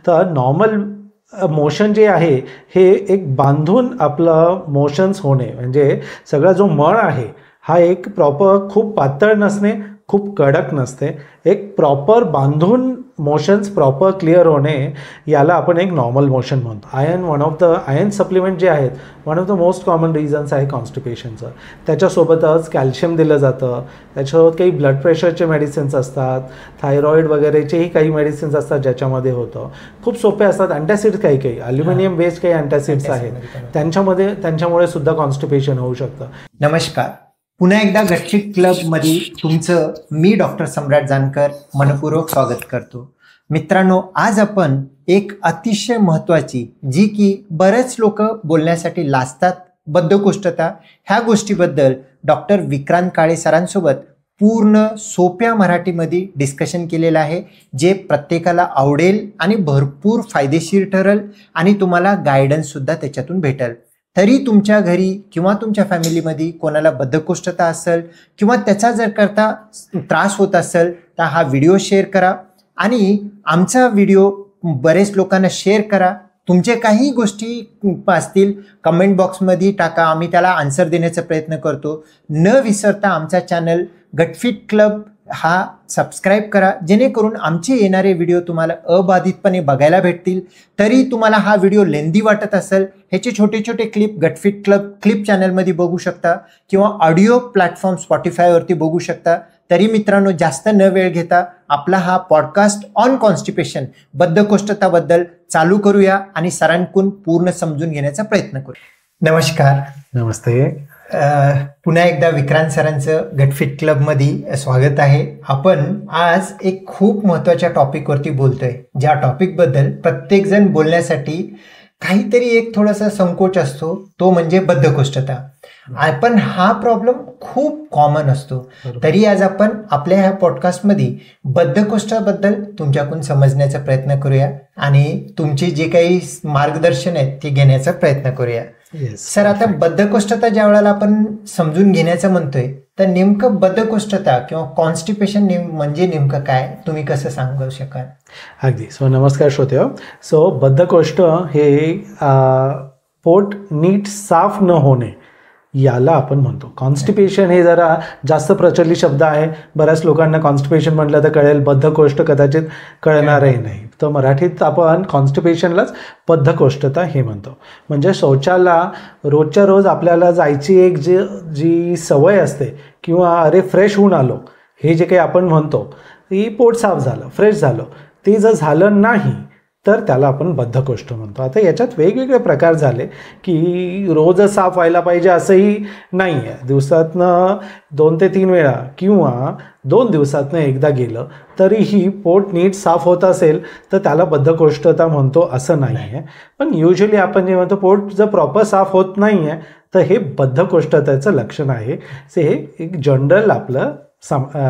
तर normal motion जे आहे हे एक बांधून आपलं मोशन्स होणे, म्हणजे सगळा जो मळ आहे हा एक प्रॉपर खूप पातळ नसणे, खूप कडक नसते, एक प्रॉपर बांधून मोशन्स प्रॉपर क्लिअर होणे, याला आपण एक नॉर्मल मोशन म्हणतो. आयर्न सप्लिमेंट जे आहेत, one of the most common reasons आहे कॉन्स्टिपेशनचं. त्याच्यासोबतच कॅल्शियम दिलं जातं, त्याच्यासोबत काही ब्लड प्रेशरचे मेडिसिन्स असतात, थायरॉईड वगैरेचेही काही मेडिसिन्स असतात ज्याच्यामध्ये होतं. खूप सोपे असतात. अँटॅसिड्स काही ॲल्युमिनियम बेस्ड काही अँटॅसिड्स आहेत, त्यांच्यामुळे सुद्धा कॉन्स्टिपेशन होऊ शकतं. नमस्कार, पुन्हा एकदा गटफिट क्लबमध्ये तुमचं मी डॉक्टर सम्राट जानकर मनपूर्वक स्वागत करतो. मित्रांनो, आज आपण एक अतिशय महत्त्वाची, जी की बरेच लोक बोलण्यासाठी लाजतात, बद्धकोष्ठता ह्या गोष्टीबद्दल डॉक्टर विक्रांत काळे सरांसोबत पूर्ण सोप्या मराठीमध्ये डिस्कशन केलेलं आहे, जे प्रत्येकाला आवडेल आणि भरपूर फायदेशीर ठरेल आणि तुम्हाला गायडन्ससुद्धा त्याच्यातून भेटेल. तरी तुमच्या घरी किंवा तुमच्या फॅमिलीमध्ये कोणाला बद्धकोष्ठता असेल किंवा त्याचा जर करता त्रास होत असेल तर हा व्हिडिओ शेअर करा आणि आमचा व्हिडिओ बरेच लोकांना शेअर करा. तुमचे काही गोष्टी असतील कमेंट बॉक्समध्ये टाका, आम्ही त्याला आन्सर देण्याचा प्रयत्न करतो. न विसरता आमचा चॅनल गटफिट क्लब हा सबस्क्राईब करा, जेणेकरून आमचे येणारे व्हिडिओ तुम्हाला अबाधितपणे बघायला भेटतील. तरी तुम्हाला हा व्हिडिओ लेंदी वाटत असेल, ह्याचे छोटे छोटे क्लिप गटफिट क्लब क्लिप चॅनलमध्ये बघू शकता किंवा ऑडिओ प्लॅटफॉर्म स्पॉटिफायवरती बघू शकता. तरी मित्रांनो, जास्त न वेळ घेता आपला हा पॉडकास्ट ऑन कॉन्स्टिपेशन बद्धकोष्ठताबद्दल चालू करूया आणि सरांकडून पूर्ण समजून घेण्याचा प्रयत्न करूया. नमस्कार. नमस्ते. पुन्हा एकदा विक्रांत सरांचं गटफिट क्लबमध्ये स्वागत आहे. आपण आज एक खूप महत्त्वाच्या टॉपिकवरती बोलतोय, ज्या टॉपिकबद्दल प्रत्येकजण बोलण्यासाठी काहीतरी एक थोडासा संकोच असतो, तो म्हणजे बद्धकोष्ठता. पण हा प्रॉब्लेम खूप कॉमन असतो. तरी आज आपण आपल्या ह्या पॉडकास्टमध्ये बद्धकोष्ठाबद्दल तुमच्याकडून समजण्याचा प्रयत्न करूया आणि तुमचे जे काही मार्गदर्शन आहेत ते घेण्याचा प्रयत्न करूया. सर, आता बद्धकोष्ठता ज्या वेळेला आपण समजून घेण्याचं म्हणतोय, तर नेमकं बद्धकोष्ठता किंवा कॉन्स्टिपेशन म्हणजे नेमकं काय, तुम्ही कसं सांगू शकाल? अगदी. नमस्कार श्रोतेहो. बद्धकोष्ठ हे पोट नीट साफ न होणे याला आपण म्हणतो. कॉन्स्टिपेशन हे जरा जास्त प्रचलित शब्द आहे. बऱ्याच लोकांना कॉन्स्टिपेशन म्हटलं तर कळेल, बद्धकोष्ठ कदाचित कळणारही नाही. तर मराठीत आपण कॉन्स्टिपेशनलाच बद्धकोष्ठता हे म्हणतो. म्हणजे शौचाला रोजच्या रोज आपल्याला जायची एक जी सवय असते, किंवा अरे फ्रेश होऊन आलो हे जे काही आपण म्हणतो, की पोट साफ झालं, फ्रेश झालं, ते जर झालं नाही तर त्याला आपण बद्धकोष्ठ म्हणतो. आता याच्यात वेगवेगळे प्रकार झाले, की रोजच साफ व्हायला पाहिजे असंही नाही आहे. दिवसातनं 2 ते 3 वेळा किंवा 2 दिवसातनं एकदा गेलं तरीही पोट नीट साफ होत असेल तर त्याला बद्धकोष्ठता म्हणतो असं नाही आहे. पण युजली आपण जे म्हणतो, पोट जर प्रॉपर साफ होत नाही आहे तर हे बद्धकोष्ठतेचं लक्षण आहे. हे एक जनरल आपलं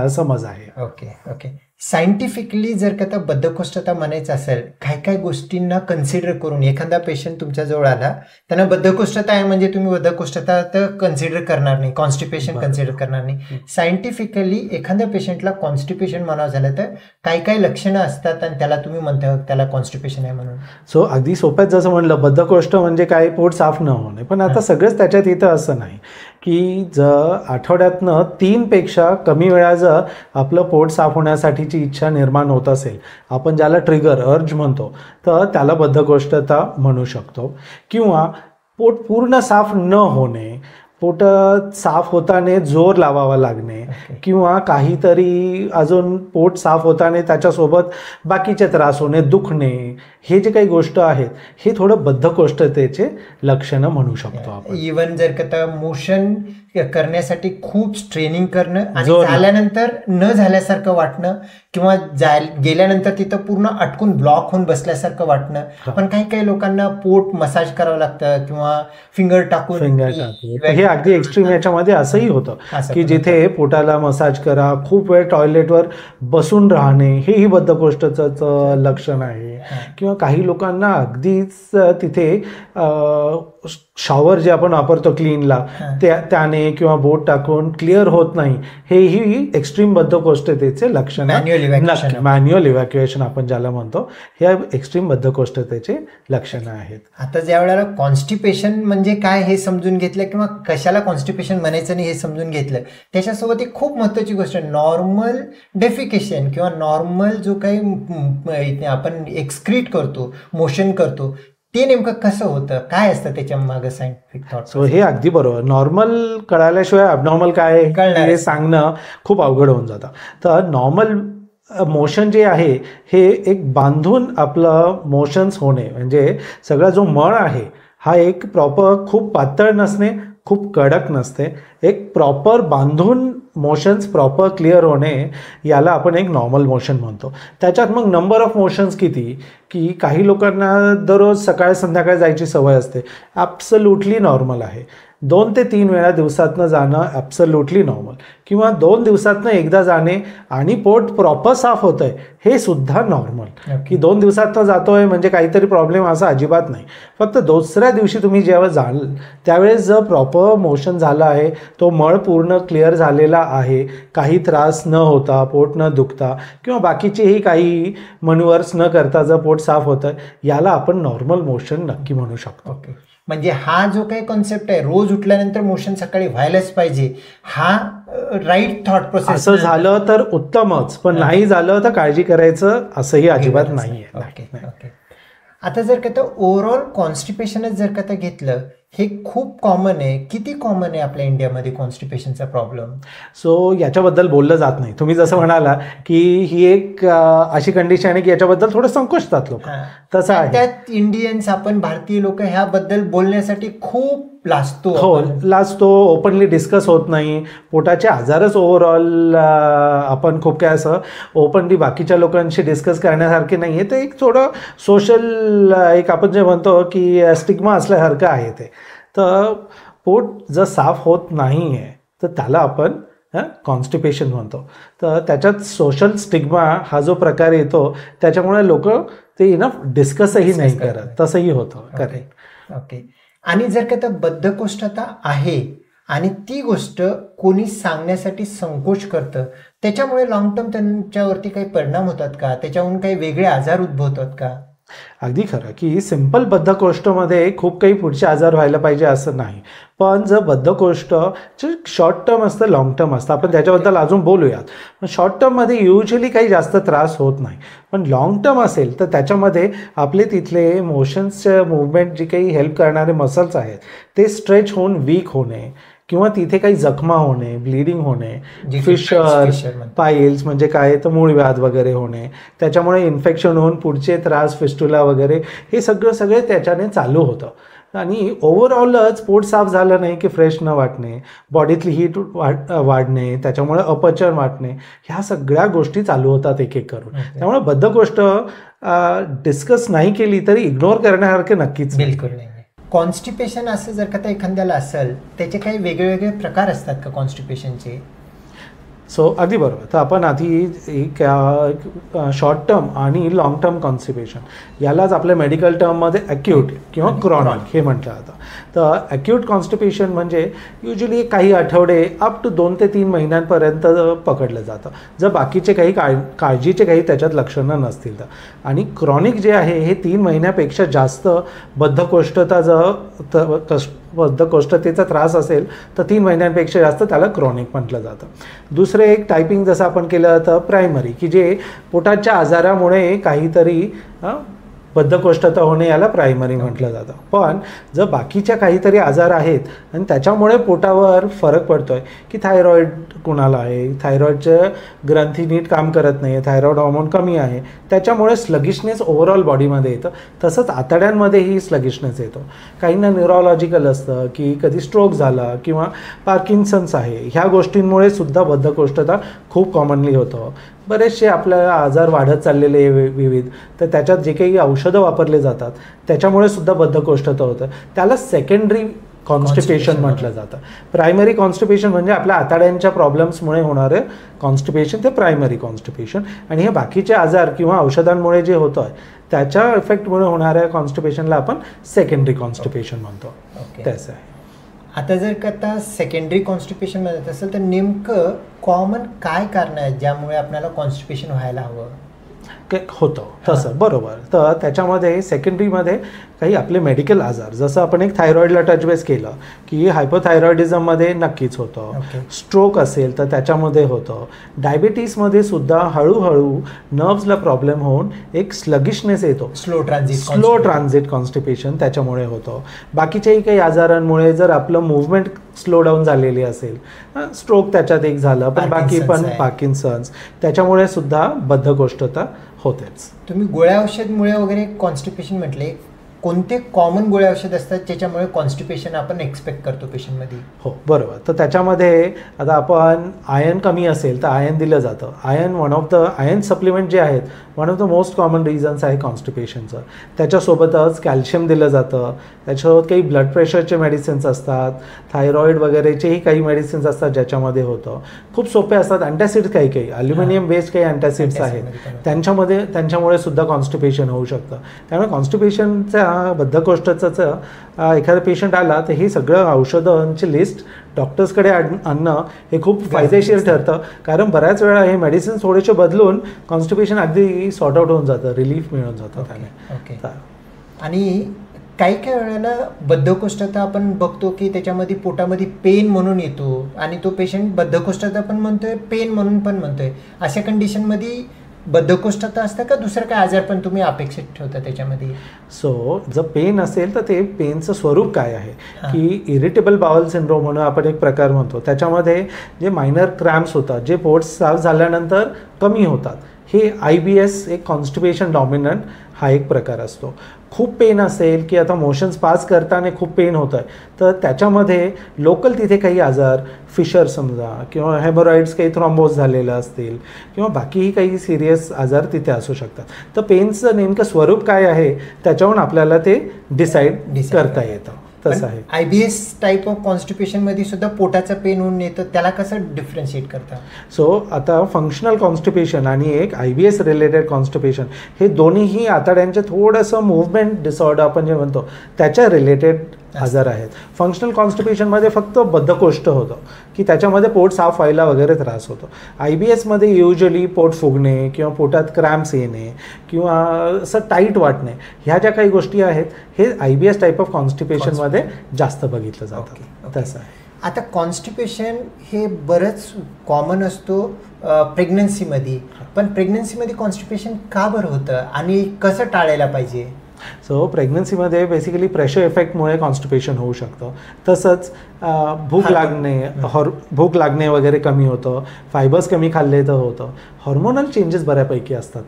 समज आहे. ओके. सायंटिफिकली जर का बद्धकोष्ठता म्हणायचं असेल, काय काय गोष्टींना कन्सिडर करून एखादा पेशंट तुमच्याजवळ आला, त्यांना बद्धकोष्ठता आहे म्हणजे तुम्ही बद्धकोष्ठता तर कन्सिडर करणार नाही, कॉन्स्टिपेशन कन्सिडर करणार नाही. सायंटिफिकली एखाद्या पेशंटला कॉन्स्टिपेशन म्हणावं झालं तर काय काय लक्षणं असतात आणि त्याला तुम्ही म्हणता त्याला कॉन्स्टिपेशन आहे म्हणून? अगदी सोप्यात जसं म्हणलं, बद्धकोष्ठ म्हणजे काय, पोट साफ न होणे. पण आता सगळंच त्याच्यात इथं असं नाही, की जर आठवड्यातनं 3 पेक्षा कमी वेळा जर आपलं पोट साफ होण्यासाठीची इच्छा निर्माण होत असेल, आपण ज्याला ट्रिगर अर्ज म्हणतो, तर त्याला बद्धकोष्ठता म्हणू शकतो. किंवा पोट पूर्ण साफ न होणे, पोट साफ होताना जोर लावावा लागणे, किंवा काहीतरी अजून पोट साफ होताना त्याच्यासोबत बाकीचे त्रास होणे, दुखणे, हे जे काही गोष्ट आहेत हे थोडं बद्धकोष्ठतेचे लक्षणं म्हणू शकतो आपण. इवन जर का मोशन करण्यासाठी खूप स्ट्रेनिंग करणं आणि झाल्यानंतर न झाल्यासारखं वाटणं, किंवा गेल्यानंतर तिथं पूर्ण अटकून ब्लॉक होऊन बसल्यासारखं वाटणं. पण काही काही लोकांना पोट मसाज करावं लागतं किंवा फिंगर टाकून. हे अगदी एक्स्ट्रीम याच्यामध्ये असंही होतं, की जिथे पोटाला मसाज करा, खूप वेळ टॉयलेटवर बसून राहणे, हेही बद्धकोष्ठतेचं लक्षण आहे. किंवा काही लोकांना अगदीच तिथे शॉवर जे आपण वापरतो क्लीनला त्याने किंवा बोट टाकून क्लिअर होत नाही, हेही एक्स्ट्रीम बद्धकोष्ठतेचे लक्षण. मॅन्युअल इव्हॅक्युएशन आपण ज्याला म्हणतो, हे एक्स्ट्रीम बद्धकोष्ठतेचे लक्षणं आहेत. आता ज्या वेळेला कॉन्स्टिपेशन म्हणजे काय हे समजून घेतलं किंवा कशाला कॉन्स्टिपेशन म्हणायचं नाही हे समजून घेतलं, त्याच्यासोबत एक खूप महत्त्वाची गोष्ट नॉर्मल डेफिकेशन किंवा नॉर्मल जो काही आपण एक्सक्रीट करतो, मोशन करतो, ते नेमकं कसं होतं, काय असतं त्याच्या मागे सायंटिफिक थॉट. सो हे अगदी बरोबर. नॉर्मल कळाल्याशिवाय अबनॉर्मल काय हे सांगणं खूप अवघड होऊन जातं. तर नॉर्मल मोशन जे आहे हे एक बांधून आपलं मोशन्स होणे, म्हणजे सगळा जो मळ आहे हा एक प्रॉपर खूप पातळ नसणे, खूप कडक नसते, एक प्रॉपर बांधून मोशन्स प्रॉपर क्लिअर होणे, याला आपण एक नॉर्मल मोशन म्हणतो. त्याच्यात मग नंबर ऑफ मोशन्स किती, की काही लोकांना दररोज सकाळ संध्याकाळ जायची सवय असते, ॲब्सोल्युटली नॉर्मल आहे. 2 ते 3 वेळा दिवसातनं जाणं ॲब्सोल्युटली नॉर्मल, किंवा 2 दिवसातनं एकदा जाणे आणि पोट प्रॉपर साफ होतं आहे हे सुद्धा नॉर्मल. की 2 दिवसातनं जातो आहे म्हणजे काहीतरी प्रॉब्लेम असा अजिबात नाही. फक्त दुसऱ्या दिवशी तुम्ही जेव्हा जाल त्यावेळेस जर प्रॉपर मोशन झालं आहे, तो मळ पूर्ण क्लिअर झालेला आहे, काही त्रास न होता, पोट न दुखता किंवा बाकीचेही काही मन्युअर्स न करता जर पोट साफ होतं, याला आपण नॉर्मल मोशन नक्की म्हणू शकतो. ओके, म्हणजे हा जो काही कॉन्सेप्ट आहे, रोज उठल्यानंतर मोशन सकाळी व्हायलाच पाहिजे, हा राईट थॉट प्रोसेस. असं झालं तर उत्तमच, पण नाही झालं तर काळजी करायचं असंही अजिबात नाहीये. Okay okay. आता जर का ओव्हरऑल कॉन्स्टिपेशनच जर का घेतलं, हे खूप कॉमन आहे. किती कॉमन आहे आपल्या इंडियामध्ये कॉन्स्टिपेशनचा प्रॉब्लेम? सो याच्याबद्दल बोललं जात नाही. तुम्ही जसं म्हणाला की ही एक अशी कंडिशन आहे की याच्याबद्दल थोडं संकोचतात लोक, तसं आहे. त्यात इंडियन्स, आपण भारतीय लोक ह्याबद्दल बोलण्यासाठी खूप लाजतो. हो, लाजतो, ओपनली डिस्कस होत नाही. पोटाचे आजारच ओव्हरऑल आपण खूप काय असं ओपनली बाकीच्या लोकांशी डिस्कस करण्यासारखे नाही आहे. ते एक थोडं सोशल एक आपण जे म्हणतो की स्टिग्मा असल्यासारखं आहे ते. तर पोट जर साफ होत नाही आहे तर त्याला आपण कॉन्स्टिपेशन म्हणतो. तर त्याच्यात सोशल स्टिग्मा हा जो प्रकार येतो त्याच्यामुळे लोक ते इनफ डिस्कसही नाही करत, तसंही होतं. करेक्ट. ओके. आणि जर का बद्धकोष्ठता आहे आणि ती गोष्ट कोणी सांगण्यासाठी संकोच करतं, त्याच्यामुळे लॉंग टर्म त्यांच्यावरती काही परिणाम होतात का? त्याच्याहून काही वेगळे आजार उद्भवतात का? अगदी खरं की सिंपल बद्धकोष्ठमध्ये खूप काही पुढचे आजार व्हायला पाहिजे असं नाही. पण जर बद्धकोष्ठ शॉर्ट टर्म असतं, लॉंग टर्म असतं, आपण त्याच्याबद्दल अजून बोलूयात. पण शॉर्ट टर्ममध्ये युजली काही जास्त त्रास होत नाही. पण लॉंग टर्म असेल तर त्याच्यामध्ये आपले तिथले मोशन्सच्या मुवमेंट जे काही हेल्प करणारे मसल्स आहेत ते स्ट्रेच होऊन वीक होणे, किंवा तिथे काही जखमा होणे, ब्लिडिंग होणे, फिशर, पाईल्स म्हणजे काय तर मूळव्याध वगैरे होणे, त्याच्यामुळे इन्फेक्शन होऊन पुढचे त्रास, फिस्टुला वगैरे हे सगळे त्याच्याने चालू होतं. आणि ओव्हरऑलच पोट साफ झालं नाही की फ्रेश न वाटणे, बॉडीतली हीट वाढणे, त्याच्यामुळे अपचन वाटणे, ह्या सगळ्या गोष्टी चालू होतात एक एक करून. त्यामुळे बद्धकोष्ठ डिस्कस नाही केली तरी इग्नोर करण्यासारखे नक्कीच बिलकुल नाही. कॉन्स्टिपेशन असं जर का एखाद्याला असेल, त्याचे काही वेगवेगळे प्रकार असतात का कॉन्स्टिपेशनचे? सो अगदी बरोबर. तर आपण आधी एक शॉर्ट टर्म आणि लाँग टर्म कॉन्स्टिपेशन यालाच आपल्या मेडिकल टर्ममध्ये ॲक्यूट किंवा क्रॉनिक हे म्हटलं जातं. तर ॲक्यूट कॉन्स्टिपेशन म्हणजे युजली काही आठवडे अप टू 2 ते 3 महिन्यांपर्यंत पकडलं जातं, जर बाकीचे काही काळजीचे काही त्याच्यात लक्षणं नसतील तर. आणि क्रॉनिक जे आहे हे 3 महिन्यापेक्षा जास्त बद्धकोष्ठतेचा त्रास असेल तर 3 महिन्यांपेक्षा जास्त त्याला क्रॉनिक म्हटलं जातं. दुसरं एक टायपिंग जसं आपण केलं तर प्रायमरी, की जे पोटाच्या आजारामुळे काहीतरी बद्धकोष्ठता होणे, याला प्रायमरी म्हटलं जातं. पण जर बाकीच्या काहीतरी आजार आहेत आणि त्याच्यामुळे पोटावर फरक पडतो आहे, की थायरॉईड कुणाला आहे, थायरॉईडचं ग्रंथी नीट काम करत नाही आहे, थायरॉईड हॉर्मोन कमी आहे, त्याच्यामुळे स्लगिशनेस ओव्हरऑल बॉडीमध्ये येतं. तसंच आतड्यांमध्येही स्लगिशनेस येतो. काहींना न्यूरोलॉजिकल असतं, की कधी स्ट्रोक झाला किंवा पार्किन्सन्स आहे, ह्या गोष्टींमुळे सुद्धा बद्धकोष्ठता खूप कॉमनली होतं. बरेचसे आपल्याला आजार वाढत चाललेले विविध, तर त्याच्यात जे काही औषधं वापरले जातात त्याच्यामुळे सुद्धा बद्धकोष्ठता होतं. त्याला सेकंडरी कॉन्स्टिपेशन म्हटलं जातं. प्रायमरी कॉन्स्टिपेशन म्हणजे आपल्या आतड्यांच्या प्रॉब्लेम्समुळे होणारे कॉन्स्टिपेशन, ते प्रायमरी कॉन्स्टिपेशन. आणि हे बाकीचे आजार किंवा औषधांमुळे जे होतं त्याच्या इफेक्टमुळे होणाऱ्या कॉन्स्टिपेशनला आपण सेकंडरी कॉन्स्टिपेशन म्हणतो. तसं आहे. आता जर का आता सेकंडरी कॉन्स्टिपेशन म्हणत असेल तर नेमकं कॉमन काय कारण आहे ज्यामुळे आपल्याला कॉन्स्टिपेशन व्हायला हवं? होतं तसं, बरोबर. तर त्याच्यामध्ये सेकंडरीमध्ये काही आपले मेडिकल आजार, जसं आपण एक थायरॉइडला टच बेस केलं की हायपोथायरॉइडिझममध्ये नक्कीच होतं. स्ट्रोक असेल तर त्याच्यामध्ये होतं. डायबिटीसमध्ये सुद्धा हळूहळू नर्व्सला प्रॉब्लेम होऊन एक स्लगिशनेस येतो, स्लो ट्रान्झिट कॉन्स्टिपेशन त्याच्यामुळे होतं. बाकीच्याही काही आजारांमुळे जर आपलं मुवमेंट स्लो डाऊन झालेली असेल, स्ट्रोक त्याच्यात एक झालं, पण बाकी पण पार्किन्सन्स, त्याच्यामुळे सुद्धा बद्धकोष्ठता होतेच. तुम्ही गोळ्या औषधमुळे वगैरे कॉन्स्टिपेशन म्हटले, कोणते कॉमन गोळ्या औषध असतात ज्याच्यामुळे कॉन्स्टिपेशन आपण एक्सपेक्ट करतो पेशंटमध्ये? हो, बरोबर. तर त्याच्यामध्ये आता आपण आयर्न कमी असेल तर आयर्न दिलं जातं. Iron one of the iron supplement जे आहेत, one of the most common reasons आहे कॉन्स्टिपेशनचं. त्याच्यासोबतच कॅल्शियम दिलं जातं. त्याच्यासोबत काही ब्लड प्रेशरचे मेडिसिन्स असतात, थायरॉईड वगैरेचेही काही मेडिसिन्स असतात ज्याच्यामध्ये होतं. खूप सोपे असतात. अँटॅसिड्स काही अल्युमिनियम बेस्ड काही अँटॅसिड्स आहेत, त्यांच्यामुळे सुद्धा कॉन्स्टिपेशन होऊ शकतं. त्यामुळे कॉन्स्टिपेशनच्या बद्धकोष्ठाचं एखादा पेशंट आला तर ही सगळं औषधांची लिस्ट डॉक्टर्सकडे आणणं हे खूप फायदेशीर ठरतं. कारण बऱ्याच वेळा हे मेडिसिन थोडेसे बदलून कॉन्स्टिपेशन अगदी सॉर्ट आउट होऊन जातं, रिलीफ मिळून जातं त्याने. आणि काही वेळेला बद्धकोष्ठता आपण बघतो की त्याच्यामध्ये पोटामध्ये पेन म्हणून येतो आणि तो पेशंट बद्धकोष्ठता पण म्हणतोय, पेन म्हणून पण म्हणतोय. अशा कंडिशनमध्ये बद्धकोष्ठता असतं का दुसरं काय आजार पण तुम्ही अपेक्षित ठेवता त्याच्यामध्ये? सो जर पेन असेल तर ते पेनचं स्वरूप काय आहे की इरिटेबल बाउल सिंड्रोम म्हणून आपण एक प्रकार म्हणतो. त्याच्यामध्ये जे मायनर क्रॅम्प्स होतात, जे पोट साफ झाल्यानंतर कमी होतात, हे IBS एक कॉन्स्टिपेशन डॉमिनंट हा एक प्रकार असतो. खूप पेन असेल की आता मोशन्स पास करताना खूप पेन होतं आहे तर त्याच्यामध्ये लोकल तिथे काही आजार, फिशर समजा, किंवा हेमोरॉइड्स काही थ्रॉम्बोज झालेलं असतील, किंवा बाकीही काही सिरियस आजार तिथे असू शकतात. तर पेनचं नेमकं स्वरूप काय आहे त्याच्यावरून आपल्याला ते डिसाईड करता येतं. तसं आहे. IBS टाईप ऑफ कॉन्स्टिपेशनमध्ये सुद्धा पोटाचं पेन होऊन येतं, त्याला कसं डिफरन्शिएट करता? सो आता फंक्शनल कॉन्स्टिपेशन आणि एक IBS रिलेटेड कॉन्स्टिपेशन हे दोन्हीही आतड्यांचे थोडंसं मुवमेंट डिसऑर्डर आपण जे म्हणतो त्याच्या रिलेटेड आजार आहेत. फंक्शनल कॉन्स्टिपेशनमध्ये फक्त बद्धकोष्ठ होतं की त्याच्यामध्ये पोट साफ व्हायला वगैरे त्रास होतो. IBSमध्ये युजली पोट फुगणे किंवा पोटात क्रॅम्प्स येणे किंवा असं टाईट वाटणे, ह्या ज्या काही गोष्टी आहेत हे IBS टाईप ऑफ कॉन्स्टिपेशनमध्ये जास्त बघितलं जातं. तसं आहे. आता कॉन्स्टिपेशन हे बरंच कॉमन असतो प्रेग्नन्सीमध्ये, पण प्रेग्नन्सीमध्ये कॉन्स्टिपेशन का बरं होतं आणि कसं टाळायला पाहिजे? सो प्रेग्नन्सीमध्ये बेसिकली प्रेशर इफेक्टमुळे कॉन्स्टिपेशन होऊ शकतं. तसंच भूक लागणे वगैरे कमी होतं, फायबर्स कमी खाल्ले तर होतं. हॉर्मोनल चेंजेस बऱ्यापैकी असतात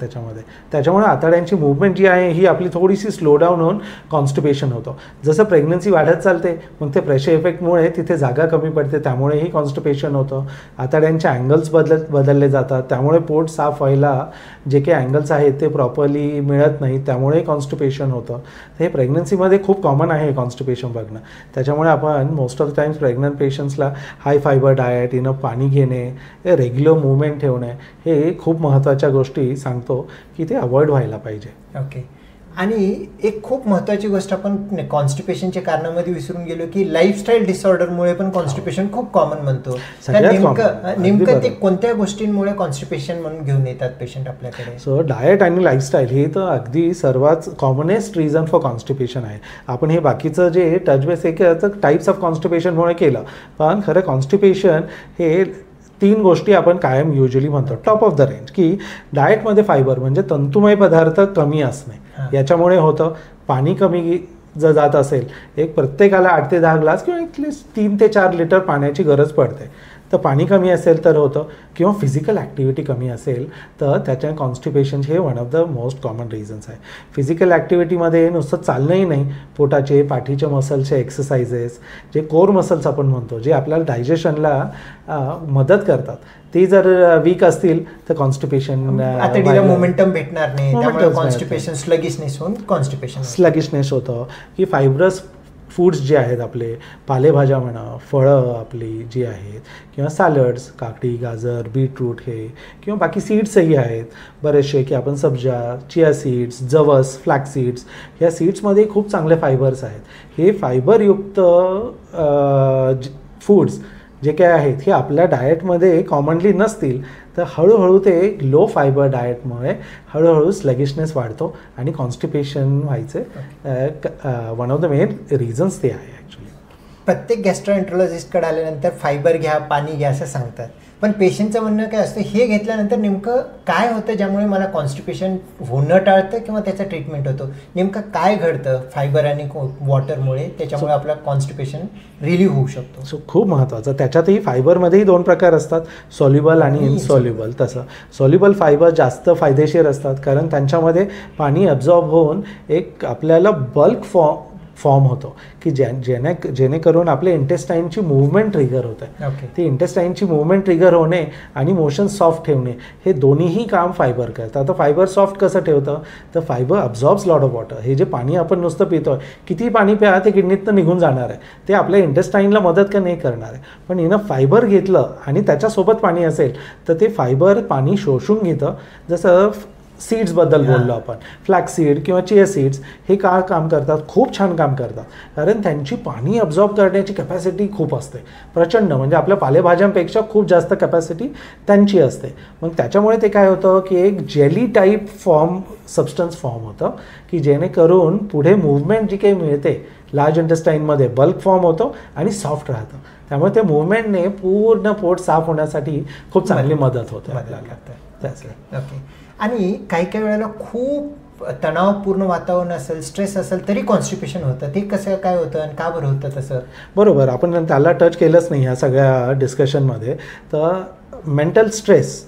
त्याच्यामुळे आतड्यांची मूवमेंट जी आहे ही आपली थोडीशी स्लो डाऊन होऊन कॉन्स्टिपेशन होतं. जसं प्रेग्नन्सी वाढत चालते मग ते प्रेशर इफेक्टमुळे तिथे जागा कमी पडते, त्यामुळेही कॉन्स्टिपेशन होतं. आतड्यांचे अँगल्स बदलले जातात, त्यामुळे पोट साफ व्हायला जे काही अँगल्स आहेत ते प्रॉपरली मिळत नाही, त्यामुळे कॉन्स्टिपेशन होतं. हे प्रेग्नन्सीमध्ये खूप कॉमन आहे कॉन्स्टिपेशन बघणं. त्याच्यामुळे आपण most of the times pregnant पेशंट्सला हाय फायबर डाएट, इनफ पाणी घेणे, रेग्युलर मूवमेंट ठेवणे हे खूप महत्त्वाच्या गोष्टी सांगतो की ते अवॉइड व्हायला पाहिजे. ओके. आणि एक खूप महत्त्वाची गोष्ट आपण कॉन्स्टिपेशनच्या कारणामध्ये विसरून गेलो की लाईफस्टाईल डिसऑर्डरमुळे पण कॉन्स्टिपेशन खूप कॉमन म्हणतो. नेमकं ते कोणत्या गोष्टींमुळे कॉन्स्टिपेशन म्हणून घेऊन येतात पेशंट आपल्याकडे? सो डाएट आणि लाईफस्टाईल हे तर अगदी सर्वात कॉमनेस्ट रिझन फॉर कॉन्स्टिपेशन आहे. आपण हे बाकीचं जे टच बेस एक टाईप्स ऑफ कॉन्स्टिपेशनमुळे केलं, पण खरं कॉन्स्टिपेशन हे 3 गोष्टी आपण कायम युजली म्हणतो टॉप ऑफ द रेंज, की डाएटमध्ये फायबर म्हणजे तंतुमय पदार्थ कमी असणे याच्यामुळे होतं. पाणी कमी जर जात असेल, एक प्रत्येकाला 8 ते 10 ग्लास किंवा ॲटलिस्ट 3 ते 4 लिटर पाण्याची गरज पडते, तर पाणी कमी असेल तर होतं. किंवा फिजिकल ॲक्टिव्हिटी कमी असेल तर त्याच्या कॉन्स्टिपेशन हे one of the most common reasons आहे. फिजिकल ॲक्टिव्हिटीमध्ये नुसतं चालणंही नाही, पोटाचे पाठीचे मसल्सचे एक्सरसाइजेस, जे कोर मसल्स आपण म्हणतो, जे आपल्याला डायजेशनला मदत करतात, ते जर वीक असतील तर कॉन्स्टिपेशन मोमेंटम भेटणार नाही, त्यामुळे कॉन्स्टिपेशन स्लगिशनेस होऊन कॉन्स्टिपेशन स्लगिशनेस होतं. की फूड्स जे आहेत आपले पालेभाज्या म्हणा, फळं आपली जी आहेत किंवा सॅलड्स, काकडी, गाजर, बीटरूट हे किंवा बाकी सीड्सही आहेत बरेचसे, की आपण सब्जा, चिया सीड्स, जवस, फ्लॅक्स सीड्स, ह्या सीड्समध्ये खूप चांगले फायबर्स आहेत. हे फायबरयुक्त फूड्स जे काय आहेत हे आपल्या डाएटमध्ये कॉमनली नसतील, तर हळूहळू ते लो फायबर डाएटमुळे हळूहळू स्लगिशनेस वाढतो आणि कॉन्स्टिपेशन व्हायचे one of the main reasons ते आहे ॲक्च्युली. प्रत्येक गॅस्ट्रोएंट्रोलॉजिस्टकडे आल्यानंतर फायबर घ्या, पाणी घ्या असं सांगतात, पण पेशंटचं म्हणणं काय असतं, हे घेतल्यानंतर नेमकं काय होतं ज्यामुळे मला कॉन्स्टिपेशन होणं टाळतं किंवा त्याचं ट्रीटमेंट होतं, नेमकं काय घडतं फायबर आणि वॉटरमुळे त्याच्यामुळे आपलं कॉन्स्टिपेशन रिलीव्ह होऊ शकतो. सो खूप महत्त्वाचं, त्याच्यातही फायबरमध्येही 2 प्रकार असतात, सॉल्युबल आणि इनसॉल्युबल. तसं सॉल्युबल फायबर जास्त फायदेशीर असतात कारण त्यांच्यामध्ये पाणी ॲब्झॉर्ब होऊन एक आपल्याला बल्क फॉर्म होतो की जेणेकरून आपल्या इंटेस्टाईनची मूवमेंट ट्रिगर होते. ती इंटेस्टाईनची मूवमेंट ट्रिगर होणे आणि मोशन सॉफ्ट ठेवणे हे दोन्हीही काम फायबर करतात. आता फायबर सॉफ्ट कसं ठेवतं, तर फायबर अब्झॉर्ब्स लॉट ऑफ वॉटर. हे जे पाणी आपण नुसतं पितोय, किती पाणी प्या ते किडनीतनं निघून जाणार आहे, ते आपल्या इंटेस्टाईनला मदत का नाही करणार आहे. पण हिनं फायबर घेतलं आणि त्याच्यासोबत पाणी असेल तर ते फायबर पाणी शोषून घेतं. जसं सीड्सबद्दल बोललो आपण, फ्लॅक्स सीड किंवा चिया सीड्स हे का काम करतात, खूप छान काम करतात कारण त्यांची पाणी अब्झॉर्ब करण्याची कॅपॅसिटी खूप असते, प्रचंड. म्हणजे आपल्या पालेभाज्यांपेक्षा खूप जास्त कॅपॅसिटी त्यांची असते. मग त्याच्यामुळे ते काय होतं की एक जेली टाईप सबस्टन्स फॉर्म होतं की जेणेकरून पुढे मूव्हमेंट जी काही मिळते लार्ज इंटेस्टाईनमध्ये बल्क फॉर्म होतो आणि सॉफ्ट राहतं. त्यामुळे त्या मूव्हमेंटने पूर्ण पोट साफ होण्यासाठी खूप चांगली मदत होते आपल्याला. ओके. आणि काही काही वेळेला खूप तणावपूर्ण वातावरण असेल, स्ट्रेस असेल तरी कॉन्स्टिपेशन होतं, ते कसं काय होतं आणि का बरं होतं तसं? बरोबर, आपण त्याला टच केलंच नाही ह्या सगळ्या डिस्कशनमध्ये. तर मेंटल स्ट्रेस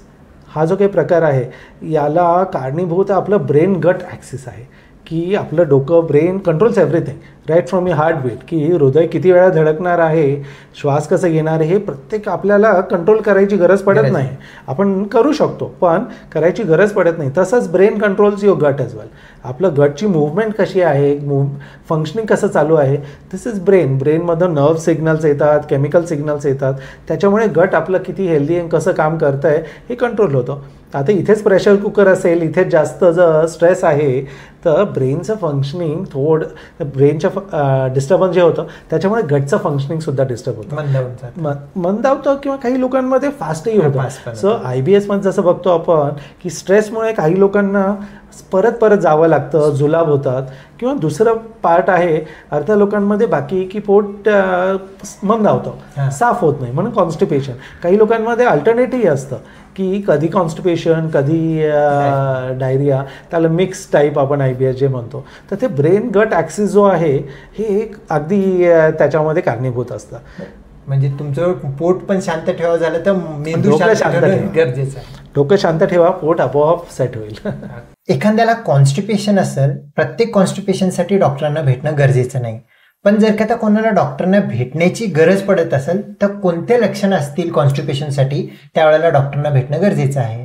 हा जो काही प्रकार आहे याला कारणीभूत आपलं ब्रेन गट ॲक्सिस आहे, की आपलं डोकं, brain controls everything right from your heartbeat, की हृदय किती वेळा धडकणार आहे, श्वास कसं घेणार आहे, हे प्रत्येक आपल्याला कंट्रोल करायची गरज पडत नाही. आपण करू शकतो पण करायची गरज पडत नाही. तसंच ब्रेन कंट्रोल्स युअर गट एज वेल. आपलं गटची मूव्हमेंट कशी आहे, फंक्शनिंग कसं चालू आहे, दिस इज ब्रेनमधून नर्व सिग्नल्स येतात, केमिकल सिग्नल्स येतात, त्याच्यामुळे गट आपलं किती हेल्दी आणि कसं काम करतं आहे हे कंट्रोल होतं. आता इथेच प्रेशर कुकर असेल, इथेच जास्त जर स्ट्रेस आहे तर ब्रेनचं फंक्शनिंग ब्रेनच्या डिस्टर्बन्स जे होतं त्याच्यामुळे गटचं फंक्शनिंग सुद्धा डिस्टर्ब होतं, मंदावतं किंवा काही लोकांमध्ये फास्टही होतं. सो IBS मध्ये जसं बघतो आपण की स्ट्रेसमुळे काही लोकांना परत जावं लागतं, जुलाब होतात. किंवा दुसरं पार्ट आहे अर्ध्या लोकांमध्ये बाकी की पोट मंदावतं, साफ होत नाही म्हणून कॉन्स्टिपेशन. काही लोकांमध्ये अल्टरनेटिव्ह असतं की कधी कॉन्स्टिपेशन, कधी डायरिया, त्याला मिक्स टाईप आपण IBS जे म्हणतो. तर ते ब्रेन गट ॲक्सिस जो आहे हे एक अगदी त्याच्यामध्ये कारणीभूत असतं. म्हणजे तुमचं पोट पण शांत ठेवा झालं तर मेंदू शांत गरजेचं आहे. डोकं शांत ठेवा, पोट आपोआप सेट होईल. एखाद्याला कॉन्स्टिपेशन असेल, प्रत्येक कॉन्स्टिपेशनसाठी डॉक्टरांना भेटणं गरजेचं नाही, पण जर का कोणाला डॉक्टरना भेटण्याची गरज पडत असेल तर कोणते लक्षणं असतील कॉन्स्टिपेशनसाठी, त्यावेळेला डॉक्टरना भेटणं गरजेचं आहे?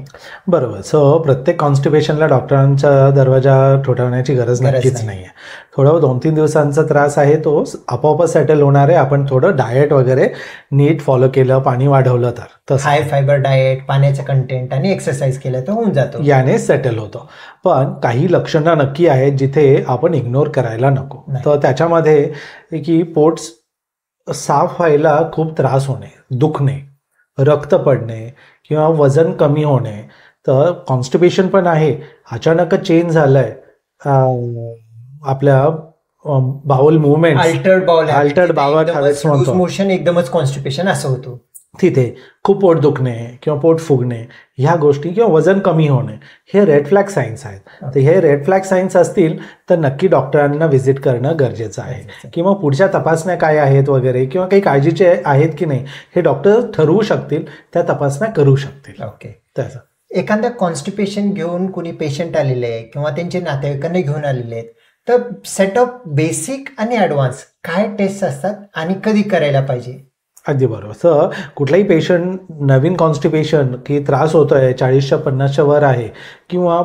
बरोबर. सो प्रत्येक कॉन्स्टिपेशनला डॉक्टरांचा दरवाजा ठोठावण्याची गरज नक्कीच नाही आहे. थोडं 2-3 दिवसांचा त्रास आहे तो आपोआपच सेटल होणार आहे. आपण थोडं डाएट वगैरे नीट फॉलो केलं, पाणी वाढवलं तर हाय फायबर डाएट, पाण्याचं कंटेंट आणि एक्सरसाइज केलं तर होऊन जातो, याने सेटल होतं. पण काही लक्षणं नक्की आहेत जिथे आपण इग्नोर करायला नको. तर त्याच्यामध्ये की पोट साफ व्हायला खूप त्रास होणे, दुखणे, रक्त पडणे किंवा वजन कमी होणे. तर कॉन्स्टिपेशन पण आहे, अचानक चेंज झालंय आपल्या bowel movement, altered bowel habits म्हणतो, मोशन एकदमच कॉन्स्टिपेशन असं होतं. तिथे खूप पोट दुखणे किंवा पोट फुगणे ह्या गोष्टी किंवा वजन कमी होणे हे रेड फ्लॅग साईन्स आहेत. तर हे रेड फ्लॅग साईन्स असतील तर नक्की डॉक्टरांना व्हिजिट करणं गरजेचं आहे. किंवा पुढच्या तपासण्या काय आहेत वगैरे किंवा काही काळजीचे आहेत की नाही हे डॉक्टर ठरवू शकतील, त्या तपासण्या करू शकतील. ओके. त्याचं एखाद्या कॉन्स्टिपेशन घेऊन कुणी पेशंट आलेले आहे किंवा त्यांचे नातेवाईकांना घेऊन आलेले आहेत, तर सेटअप बेसिक आणि ॲडव्हान्स काय टेस्ट असतात आणि कधी करायला पाहिजे? अगदी बरोबर. सर कुठलाही पेशंट नवीन कॉन्स्टिपेशन की त्रास होतो आहे 40-50च्या वर आहे किंवा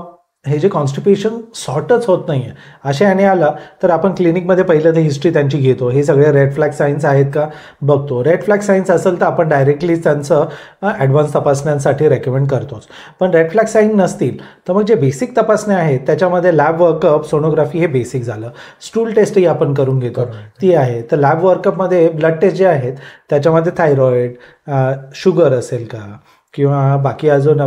हे जे कॉन्स्टिपेशन सॉर्टच होत नाही आहे अशा याने आला तर आपण क्लिनिकमध्ये पहिलं तर हिस्ट्री त्यांची घेतो, हे सगळे रेड फ्लॅग साईन्स आहेत का बघतो. रेड फ्लॅग साईन्स असेल तर आपण डायरेक्टली त्यांचं ॲडव्हान्स तपासण्यांसाठी रेकमेंड करतोच. पण रेड फ्लॅग साईन नसतील तर मग जे बेसिक तपासण्या आहेत त्याच्यामध्ये लॅब वर्कअप, सोनोग्राफी हे बेसिक झालं. स्टूल टेस्टही आपण करून घेतो ती आहे. तर लॅब वर्कअपमध्ये ब्लड टेस्ट जे आहेत त्याच्यामध्ये थायरॉइड, शुगर असेल का किंवा बाकी अजून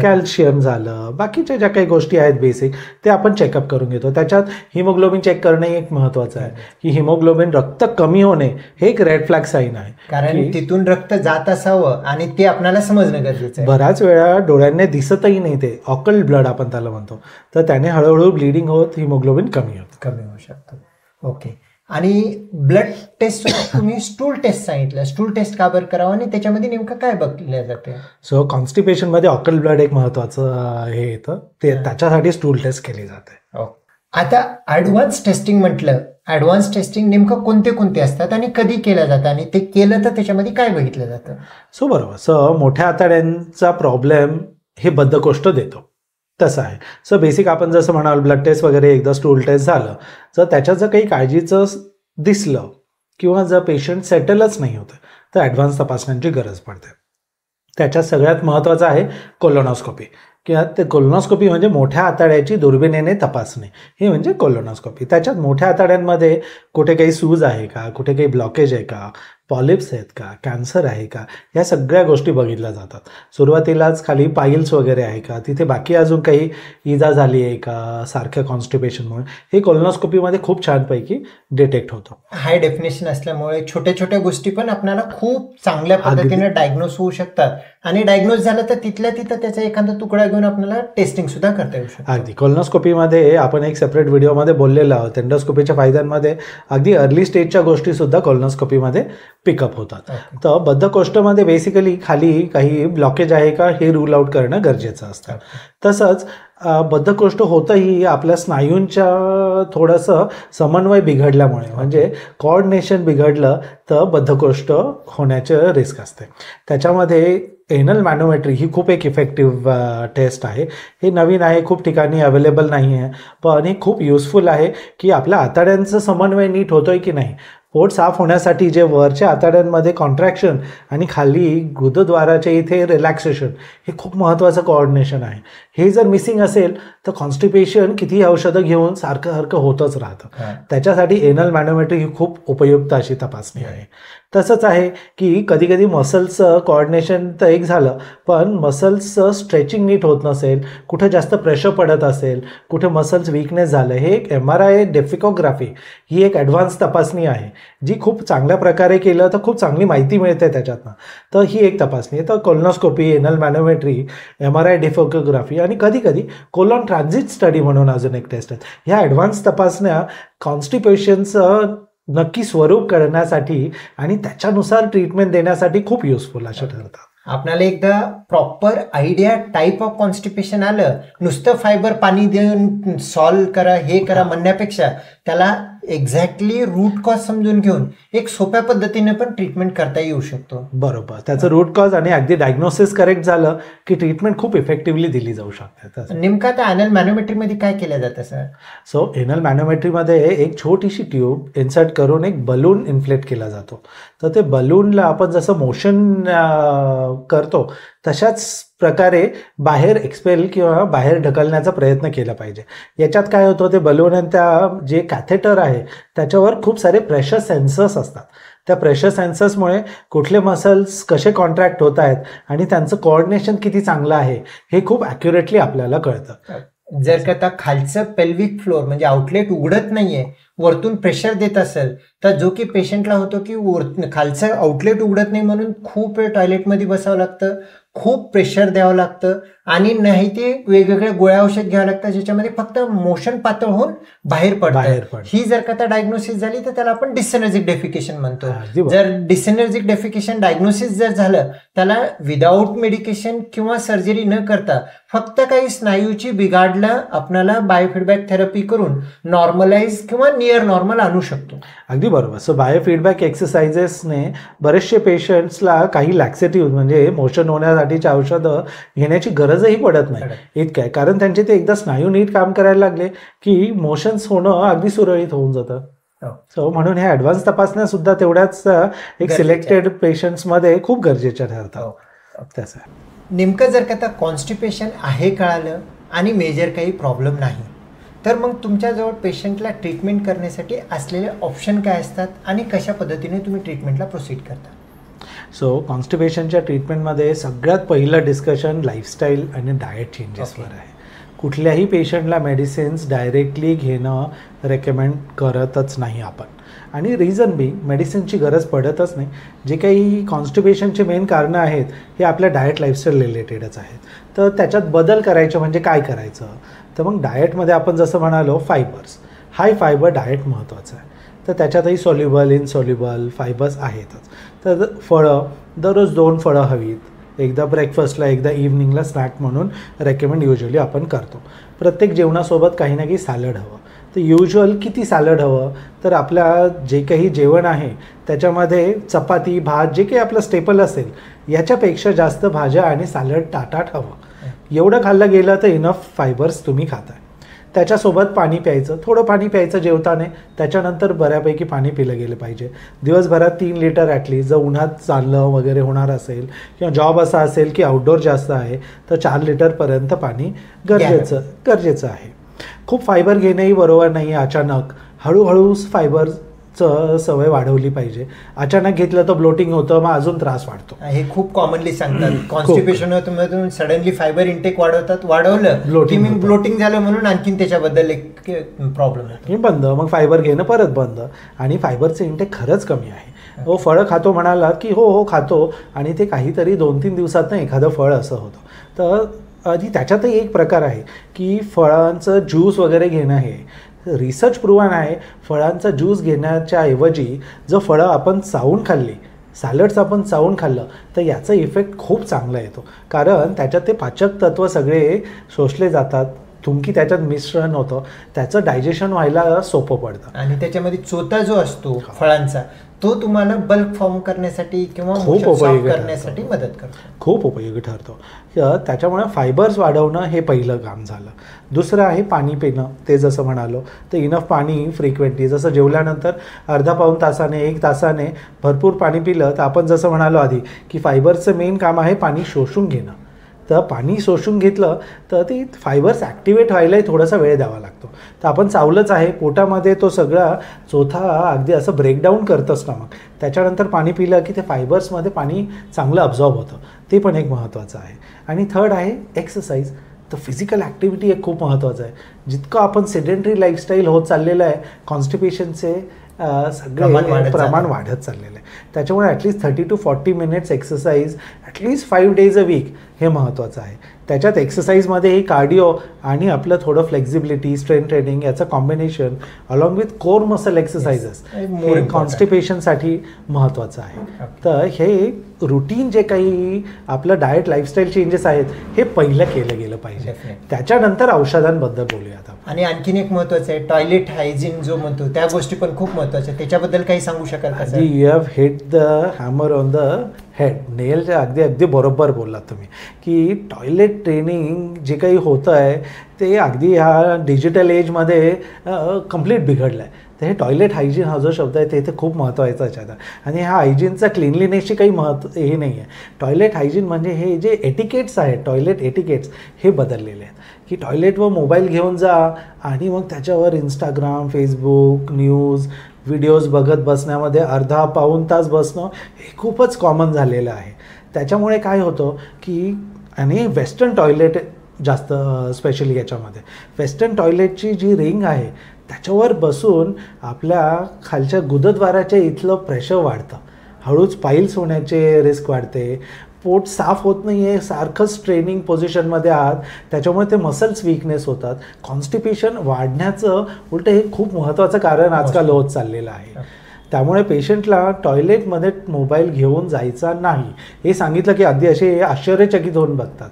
कॅल्शियम झालं, बाकीच्या ज्या काही गोष्टी आहेत बेसिक ते आपण चेकअप करून घेतो. त्याच्यात हिमोग्लोबिन चेक करणं एक महत्त्वाचं आहे की हिमोग्लोबिन रक्त कमी होणे हे एक रेड फ्लॅग साईन आहे, कारण तिथून रक्त जात असावं आणि ते आपल्याला समजणं गरजेचं आहे. बऱ्याच वेळा डोळ्यांनी दिसतही नाही, ते ऑकल्ड ब्लड आपण त्याला म्हणतो, तर त्याने हळूहळू ब्लिडिंग होत हिमोग्लोबिन कमी होऊ शकतं. ओके. आणि ब्लड टेस्ट तुम्ही स्टूल टेस्ट सांगितलं, स्टूल टेस्ट का बरं करावं आणि त्याच्यामध्ये नेमकं काय बघलं जातं? सो कॉन्स्टिपेशनमध्ये ऑकल ब्लड एक महत्त्वाचं हे येतं, ते त्याच्यासाठी स्टूल टेस्ट केली जाते. आता ॲडव्हान्स टेस्टिंग म्हटलं, ॲडव्हान्स टेस्टिंग नेमकं कोणते कोणते असतात आणि कधी केलं जातं आणि ते केलं तर त्याच्यामध्ये काय बघितलं जातं? सो बरोबर. सो मोठ्या आतड्यांचा प्रॉब्लेम हे बद्धकोष्ठ देतो तसं आहे. सो बेसिक आपण जसं म्हणाल ब्लड टेस्ट वगैरे एकदा स्टूल टेस्ट झालं तर त्याच्यात जर काही काळजीचं दिसलं किंवा जर पेशंट सेटलच नाही होतं तर ॲडव्हान्स तपासण्यांची गरज पडते. त्याच्यात सगळ्यात महत्त्वाचं आहे कोलोनॉस्कोपी किंवा ते कोलोनॉस्कोपी म्हणजे मोठ्या आतड्याची दुर्बिणीने तपासणे, हे म्हणजे कोलोनॉस्कोपी. त्याच्यात मोठ्या आतड्यांमध्ये कुठे काही सूज आहे का, कुठे काही ब्लॉकेज आहे का, पॉलिप्स आहेत का, कॅन्सर आहे का, या सगळ्या गोष्टी बघितल्या जातात. सुरुवातीलाच खाली पाईल्स वगैरे आहे का, तिथे बाकी अजून काही इजा झाली आहे का सारख्या कॉन्स्टिपेशनमुळे, हे कोलोनॉस्कोपीमध्ये खूप छानपैकी डिटेक्ट होतं. हाय डेफिनेशन असल्यामुळे छोट्या छोट्या गोष्टी पण आपल्याला खूप चांगल्या पद्धतीने डायग्नोज होऊ शकतात आणि डायग्नोज झालं तर तिथल्या तिथं त्याचा एखादा तुकडा घेऊन आपल्याला टेस्टिंग सुद्धा करता येऊ शकतं. अगदी कोलोनॉस्कोपीमध्ये आपण एक सेपरेट व्हिडिओमध्ये बोललेलो आहोत. एंडोस्कोपीच्या फायद्यांमध्ये अगदी अर्ली स्टेजच्या गोष्टी सुद्धा कोलोनॉस्कोपीमध्ये पिकअप होतात. तर बद्धकोष्ठमध्ये बेसिकली खाली काही ब्लॉकेज आहे का हे रूल आउट करणं गरजेचं असतं. तसंच बद्धकोष्ठ होतंही आपल्या स्नायूंच्या थोडंसं समन्वय बिघडल्यामुळे, म्हणजे कोऑर्डिनेशन बिघडलं तर बद्धकोष्ठ होण्याचं रिस्क असते. त्याच्यामध्ये एनल मॅनोमेट्री ही खूप एक इफेक्टिव्ह टेस्ट आहे. हे नवीन आहे, खूप ठिकाणी अवेलेबल नाही आहे, पण हे खूप युजफुल आहे की आपल्या आतड्यांचं समन्वय नीट होतोय की नाही. पोट साफ होण्यासाठी जे वरच्या आतड्यांमध्ये कॉन्ट्रॅक्शन आणि खाली गुदद्वाराच्या इथे रिलॅक्सेशन हे खूप महत्त्वाचं कोऑर्डिनेशन आहे. हे जर मिसिंग असेल तर कॉन्स्टिपेशन कितीही औषधं घेऊन सारखं होतच राहतं. त्याच्यासाठी एनल मॅनोमेट्री ही खूप उपयुक्त अशी तपासणी आहे. तसंच आहे की कधी कधी मसल्सचं कोऑर्डिनेशन तर एक झालं, पण मसल्सचं स्ट्रेचिंग नीट होत नसेल, कुठे जास्त प्रेशर पडत असेल, कुठे मसल्स वीकनेस झालं, हे एक MRI डेफिकोग्राफी ही एक ॲडव्हान्स तपासणी आहे जी खूप चांगल्या प्रकारे केलं तर खूप चांगली माहिती मिळते त्याच्यातनं. तर ही एक तपासणी आहे. तर कोलोनॉस्कोपी, एनल मॅनोमेट्री, MRI डेफिकोग्राफी आणि कधी कधी कोलॉन ट्रान्झिट स्टडी म्हणून अजून एक टेस्ट आहे. ह्या ॲडव्हान्स तपासण्या कॉन्स्टिपेशनचं नक्की स्वरूप करण्यासाठी आणि त्याच्यानुसार ट्रीटमेंट देण्यासाठी खूप युजफुल अशा ठरतात. आपल्याला एकदा proper idea type of constipation आलं, नुसतं फायबर पाणी देऊन सॉल्व करा हे करा म्हणण्यापेक्षा त्याला एक्झॅक्टली रूट कॉज समजून घेऊन एक सोप्या पद्धतीने पण ट्रीटमेंट करता येऊ शकतो. बरोबर. त्याचं रूट कॉज आणि अगदी डायग्नोसिस करेक्ट झालं की ट्रीटमेंट खूप इफेक्टिव्हली दिली जाऊ शकते. नेमका त्या एनल मॅनोमेट्रीमध्ये काय केलं जातं सर? सो एनल मॅनोमेट्रीमध्ये एक छोटीशी ट्यूब इन्सर्ट करून एक बलून इन्फ्लेट केला जातो. तर ते बलूनला आपण जसं मोशन करतो तशाच प्रकारे बाहेर एक्सपेल किंवा बाहेर ढकलण्याचा प्रयत्न केला पाहिजे. याच्यात काय होतं, ते बलून आणि त्या जे कॅथेटर आहे त्याच्यावर खूप सारे प्रेशर सेन्सर्स असतात. त्या प्रेशर सेन्सर्समुळे कुठले मसल्स कसे कॉन्ट्रॅक्ट होत आहेत आणि त्यांचं कोऑर्डिनेशन किती चांगलं आहे हे खूप ॲक्युरेटली आपल्याला कळतं. जर का आता खालचं पेल्विक फ्लोर म्हणजे आउटलेट उघडत नाहीये, वरतून प्रेशर देत असेल तर जो की पेशंटला होतो की खालचं आउटलेट उघडत नाही म्हणून खूप वेळ टॉयलेटमध्ये बसावं लागतं, खूप प्रेशर द्यावं लागतं आणि नाही ते वेगवेगळ्या गोळ्या औषध घ्यावं लागतं ज्याच्यामध्ये फक्त मोशन पातळ होऊन बाहेर पडतं. ही जर का डायग्नोसिस झाली तर त्याला आपण डिसेनर्जिक डेफिकेशन म्हणतो. जर डिसेनर्जिक डेफिकेशन डायग्नोसिस जर झालं त्याला विदाऊट मेडिकेशन किंवा सर्जरी न करता फक्त काही स्नायूची बिघाडला आपल्याला बायोफीडबॅक थेरपी करून नॉर्मलाइज किंवा नियर नॉर्मल आणू शकतो. अगदी बरोबर. सो बायोफीडबॅक एक्सरसाइजेसने बरेचसे पेशंट्सला काही लॅक्सेटिव्ह म्हणजे मोशन होण्यासाठी साठीची औषधं घेण्याची गरजही पडत नाही इतकं आहे. कारण त्यांचे ते एकदा स्नायू नीट काम करायला लागले की मोशन्स होणं अगदी सुरळीत होऊन जातं. सो म्हणून हे ॲडव्हान्स तपासण्या सुद्धा तेवढ्याच एक सिलेक्टेड पेशंट्समध्ये खूप गरजेच्या ठरतात. तसं नेमकं जर का आता कॉन्स्टिपेशन आहे कळालं आणि मेजर काही प्रॉब्लेम नाही, तर मग तुमच्याजवळ पेशंटला ट्रीटमेंट करण्यासाठी असलेले ऑप्शन काय असतात आणि कशा पद्धतीने तुम्ही ट्रीटमेंटला प्रोसीड करता? सो कॉन्स्टिपेशनच्या ट्रीटमेंटमध्ये सगळ्यात पहिलं डिस्कशन लाईफस्टाईल आणि डाएट चेंजेसवर आहे. कुठल्याही पेशंटला मेडिसिन्स डायरेक्टली घेणं रेकमेंड करतच नाही आपण. आणि रिझन बी मेडिसिनची गरज पडतच नाही. जे काही कॉन्स्टिपेशनचे मेन कारणं आहेत हे आपल्या डाएट लाईफस्टाईल रिलेटेडच आहेत. तर त्याच्यात बदल करायचे म्हणजे काय करायचं, तर मग डाएटमध्ये आपण जसं म्हणालो फायबर्स, हाय फायबर डाएट महत्त्वाचं आहे. तर त्याच्यातही सॉल्युबल इनसॉल्युबल फायबर्स आहेतच. तर फळं दररोज 2 फळं हवीत, एकदा ब्रेकफास्टला एकदा इव्हनिंगला स्नॅक म्हणून रेकमेंड युजली आपण करतो. प्रत्येक जेवणासोबत काही ना काही सॅलड हवं. तर युज्युअल किती सॅलड हवं, तर आपल्या जे काही जेवण आहे त्याच्यामध्ये चपाती भात जे काही आपलं स्टेपल असेल याच्यापेक्षा जास्त भाज्या आणि सॅलड ताटात हवं. एवढं खाल्लं गेलं तर इनफ फायबर्स तुम्ही खाताय. त्याच्यासोबत पाणी प्यायचं, थोडं पाणी प्यायचं जेवताने, त्याच्यानंतर बऱ्यापैकी पाणी पिलं गेलं पाहिजे. दिवसभरात 3 लिटर ॲटलीस्ट. जर उन्हात चाललं वगैरे होणार असेल किंवा जॉब असा असेल की आउटडोर जास्त आहे तर 4 लिटरपर्यंत पाणी गरजेचं आहे. खूप फायबर घेणंही बरोबर नाही आहे अचानक. हळूहळू फायबरचं सवय वाढवली पाहिजे. अचानक घेतलं तर ब्लोटिंग होतं, मग अजून त्रास वाढतो. हे खूप कॉमनली सांगतात. कॉन्स्टिपेशन होतं सडनली फायबर इंटेक वाढवलं की मग ब्लोटिंग झालं म्हणून आणखीन त्याच्याबद्दल एक प्रॉब्लेम होतो. बंद, मग फायबर घेणं परत बंद. आणि फायबरचं इंटेक खरंच कमी आहे. हो फळं खातो म्हणाला की हो खातो आणि ते काहीतरी 2-3 दिवसात एखादं फळ असं होतं. तर आधी त्याच्यातही एक प्रकार आहे की फळांचं ज्यूस वगैरे घेणं. हे रिसर्च प्रूव्हन आहे. फळांचा ज्यूस घेण्याच्या ऐवजी जर फळं आपण चावून खाल्ली, सॅलड्स आपण चावून खाल्लं तर याचा इफेक्ट खूप चांगला येतो. कारण त्याच्यात ते पाचक तत्व सगळे शोषले जातात, तुमकी त्याच्यात मिश्रण होतं, त्याचं डायजेशन व्हायला सोपं पडतं. आणि त्याच्यामध्ये चोथा जो असतो फळांचा तो तुम्हाला बल्क फॉर्म करण्यासाठी किंवा खूप उपयोगी करण्यासाठी मदत करतो, खूप उपयोगी ठरतो. त्याच्यामुळे फायबर्स वाढवणं हे पहिलं काम झालं. दुसरं आहे पाणी पिणं. ते जसं म्हणालो तर इनफ पाणी फ्रिक्वेंटली, जसं जेवल्यानंतर अर्धा-पाऊण तासाने 1 तासाने भरपूर पाणी पिलं तर आपण जसं म्हणालो आधी की फायबरचं मेन काम आहे पाणी शोषून घेणं. तर पाणी शोषून घेतलं तर ती फायबर्स ॲक्टिवेट व्हायलाही थोडासा वेळ द्यावा लागतो. तर आपण चावलंच आहे, पोटामध्ये तो सगळा चोथा अगदी असं ब्रेकडाऊन करत असतं. मग त्याच्यानंतर पाणी पिलं की ते फायबर्समध्ये पाणी चांगलं अब्झॉर्ब होतं. ते पण एक महत्त्वाचं आहे. आणि थर्ड आहे एक्सरसाइज. तर फिजिकल ॲक्टिव्हिटी एक खूप महत्त्वाचं आहे. जितकं आपण सेडेंटरी लाईफस्टाईल होत चाललेलं आहे, कॉन्स्टिपेशनचे सगळे प्रमाण वाढत चाललेलं आहे. त्याच्यामुळे at least 30 to 40 minutes exercise at least 5 days a week हे महत्त्वाचं आहे. त्याच्यात एक्सरसाइजमध्ये कार्डिओ आणि आपलं थोडं फ्लेक्झिबिलिटी स्ट्रेंथ ट्रेनिंग याचं combination along with core muscle exercises हे कॉन्स्टिपेशनसाठी महत्त्वाचं आहे. तर हे रुटीन जे काही आपलं डाएट लाईफस्टाईल चेंजेस आहेत हे पहिलं केलं गेलं पाहिजे. त्याच्यानंतर औषधांबद्दल बोलूयात. आणि आणखीन एक महत्त्वाचं आहे टॉयलेट हायजीन जो म्हणतो, त्या गोष्टी पण खूप महत्त्वाच्या आहेत. त्याच्याबद्दल काही सांगू शकाल का? You have hit the hammer on the head. नेलच्या अगदी बरोबर बोललात तुम्ही की टॉयलेट ट्रेनिंग जे काही होतं आहे ते अगदी ह्या डिजिटल एजमध्ये कम्प्लीट बिघडलं आहे. तर हे टॉयलेट हायजीन हा जो शब्द आहे ते खूप महत्त्वाचा आहे. आणि ह्या हायजीनचा क्लिनलीनेसची काही हे नाही आहे. टॉयलेट हायजीन म्हणजे हे जे एटिकेट्स आहेत, टॉयलेट एटिकेट्स हे बदललेले आहेत की टॉयलेटवर मोबाईल घेऊन जा आणि मग त्याच्यावर इंस्टाग्राम, फेसबुक, न्यूज, व्हिडिओज बघत बसण्यामध्ये अर्धा-पाऊण तास बसणं हे खूपच कॉमन झालेलं आहे. त्याच्यामुळे काय होतं की आणि वेस्टर्न टॉयलेट जास्त स्पेशली याच्यामध्ये वेस्टर्न टॉयलेटची जी रिंग आहे त्याच्यावर बसून आपल्या खालच्या गुदद्वाराच्या इथलं प्रेशर वाढतं, हळूच पाईल्स होण्याचे रिस्क वाढते, पोट साफ होत नाही आहे, सारखं स्ट्रेनिंग पोझिशनमध्ये आहात, त्याच्यामुळे ते मसल्स वीकनेस होतात. कॉन्स्टिपेशन वाढण्याचं उलटं हे खूप महत्त्वाचं कारण आजकाल होत चाललेलं आहे. त्यामुळे पेशंटला टॉयलेटमध्ये मोबाईल घेऊन जायचा नाही हे सांगितलं की अगदी असे आश्चर्यचकित होऊन बघतात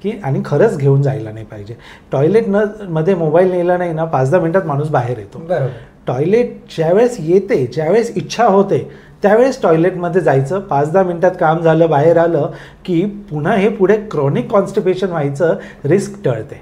की आणि खरंच घेऊन जायला नाही पाहिजे. टॉयलेटमध्ये मोबाईल नेला नाही ना 5-10 मिनिटात माणूस बाहेर येतो. बरोबर. टॉयलेट ज्यावेळेस येते, ज्यावेळेस इच्छा होते त्यावेळेस टॉयलेटमध्ये जायचं, 5-10 मिनिटात काम झालं, बाहेर आलं की पुन्हा हे पुढे क्रॉनिक कॉन्स्टिपेशन व्हायचं रिस्क टळते.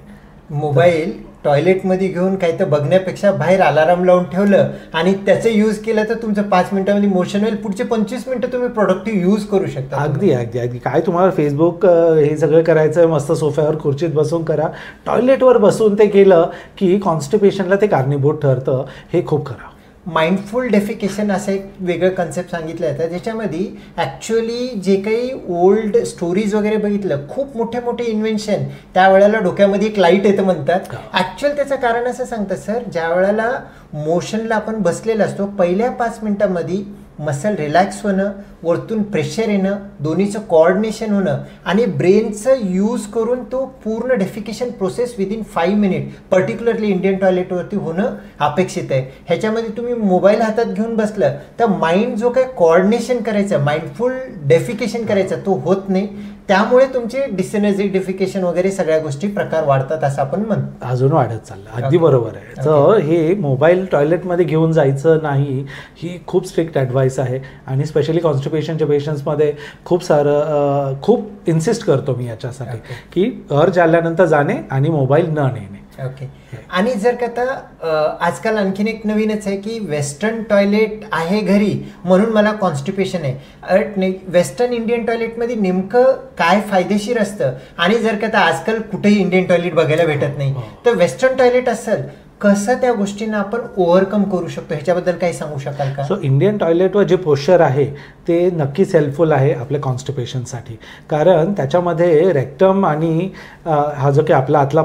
मोबाईल टॉयलेटमध्ये घेऊन काही तर बघण्यापेक्षा बाहेर अलाराम लावून ठेवलं आणि त्याचं यूज केलं तर तुमचं 5 मिनिटांमध्ये मोशन होईल, पुढचे 25 मिनिटं तुम्ही प्रोडक्टिव्ह यूज करू शकता. अगदी अगदी अगदी. काय तुम्हाला फेसबुक हे सगळं करायचं, मस्त सोफ्यावर खुर्चीत बसून करा, टॉयलेटवर बसून ते केलं की कॉन्स्टिपेशनला ते कारणीभूत ठरतं. हे खूप खरं. माइंडफुल डेफिकेशन असं एक वेगळं कन्सेप्ट सांगितलं जातं, ज्याच्यामध्ये ॲक्च्युअली जे काही ओल्ड स्टोरीज वगैरे बघितलं, खूप मोठे मोठे इन्व्हेन्शन त्यावेळेला डोक्यामध्ये एक लाईट येतं म्हणतात. ॲक्च्युअल त्याचं कारण असं सांगतं सर, ज्या वेळेला मोशनला आपण बसलेला असतो, पहिल्या 5 मिनिटांमध्ये मसल रिलॅक्स होणं, वरतून प्रेशर येणं, दोन्हीचं कोऑर्डिनेशन होणं आणि ब्रेनचं यूज करून तो पूर्ण defecation process within 5 minute particularly Indian टॉयलेटवरती होणं अपेक्षित आहे. ह्याच्यामध्ये तुम्ही मोबाईल हातात घेऊन बसलं तर माइंड जो काही कोऑर्डिनेशन करायचं, माइंडफुल डेफिकेशन करायचं, तो होत नाही. त्यामुळे तुमचे डिसेनर्जिफिकेशन वगैरे सगळ्या गोष्टी प्रकार वाढतात असं आपण म्हणतो. अजून वाढत चाललं. अगदी बरोबर आहे. तर हे मोबाईल टॉयलेटमध्ये घेऊन जायचं नाही, ही खूप स्ट्रिक्ट ॲडवाईस आहे आणि स्पेशली कॉन्स्टिपेशनच्या पेशंट्समध्ये खूप इन्सिस्ट करतो मी याच्यासाठी की अर्ज आल्यानंतर जाणे आणि मोबाईल न नेणे. ओके. आणि जर का आता आजकाल आणखीन एक नवीनच आहे की वेस्टर्न टॉयलेट आहे घरी म्हणून मला कॉन्स्टिपेशन आहे. वेस्टर्न इंडियन टॉयलेटमध्ये नेमकं काय फायदेशीर असतं, आणि जर का आता आजकाल कुठेही इंडियन टॉयलेट बघायला भेटत नाही, तर वेस्टर्न टॉयलेट असेल कसं त्या गोष्टींना आपण ओव्हरकम करू शकतो, ह्याच्याबद्दल काही सांगू शकाल का? सो इंडियन टॉयलेटवर जे पोश्चर आहे ते नक्कीच हेल्पफुल आहे आपल्या कॉन्स्टिपेशनसाठी, कारण त्याच्यामध्ये रेक्टम आणि हा जो की आपला आतला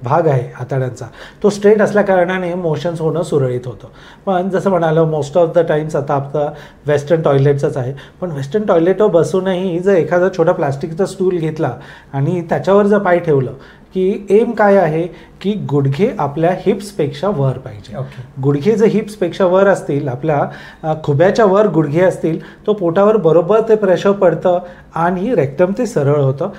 भाग आहे आतड्यांचा, तो स्ट्रेट असल्याकारणाने मोशन्स होणं सुरळीत होतं. पण जसं म्हणालं, मोस्ट ऑफ द टाइम्स आता आपलं वेस्टर्न टॉयलेटचंच आहे. पण वेस्टर्न टॉयलेटवर बसूनही जर एखादा छोटा प्लास्टिकचा स्टूल घेतला आणि त्याच्यावर जर पाय ठेवलं की एम काय आहे की गुडघे आपल्या हिप्सपेक्षा वर पाहिजे. गुडघे जर हिप्सपेक्षा वर असतील, आपल्या खुब्याच्या वर गुडघे असतील, तो पोटावर बरोबर ते प्रेशर पडतं आणि रेक्टम ते सरळ होतं.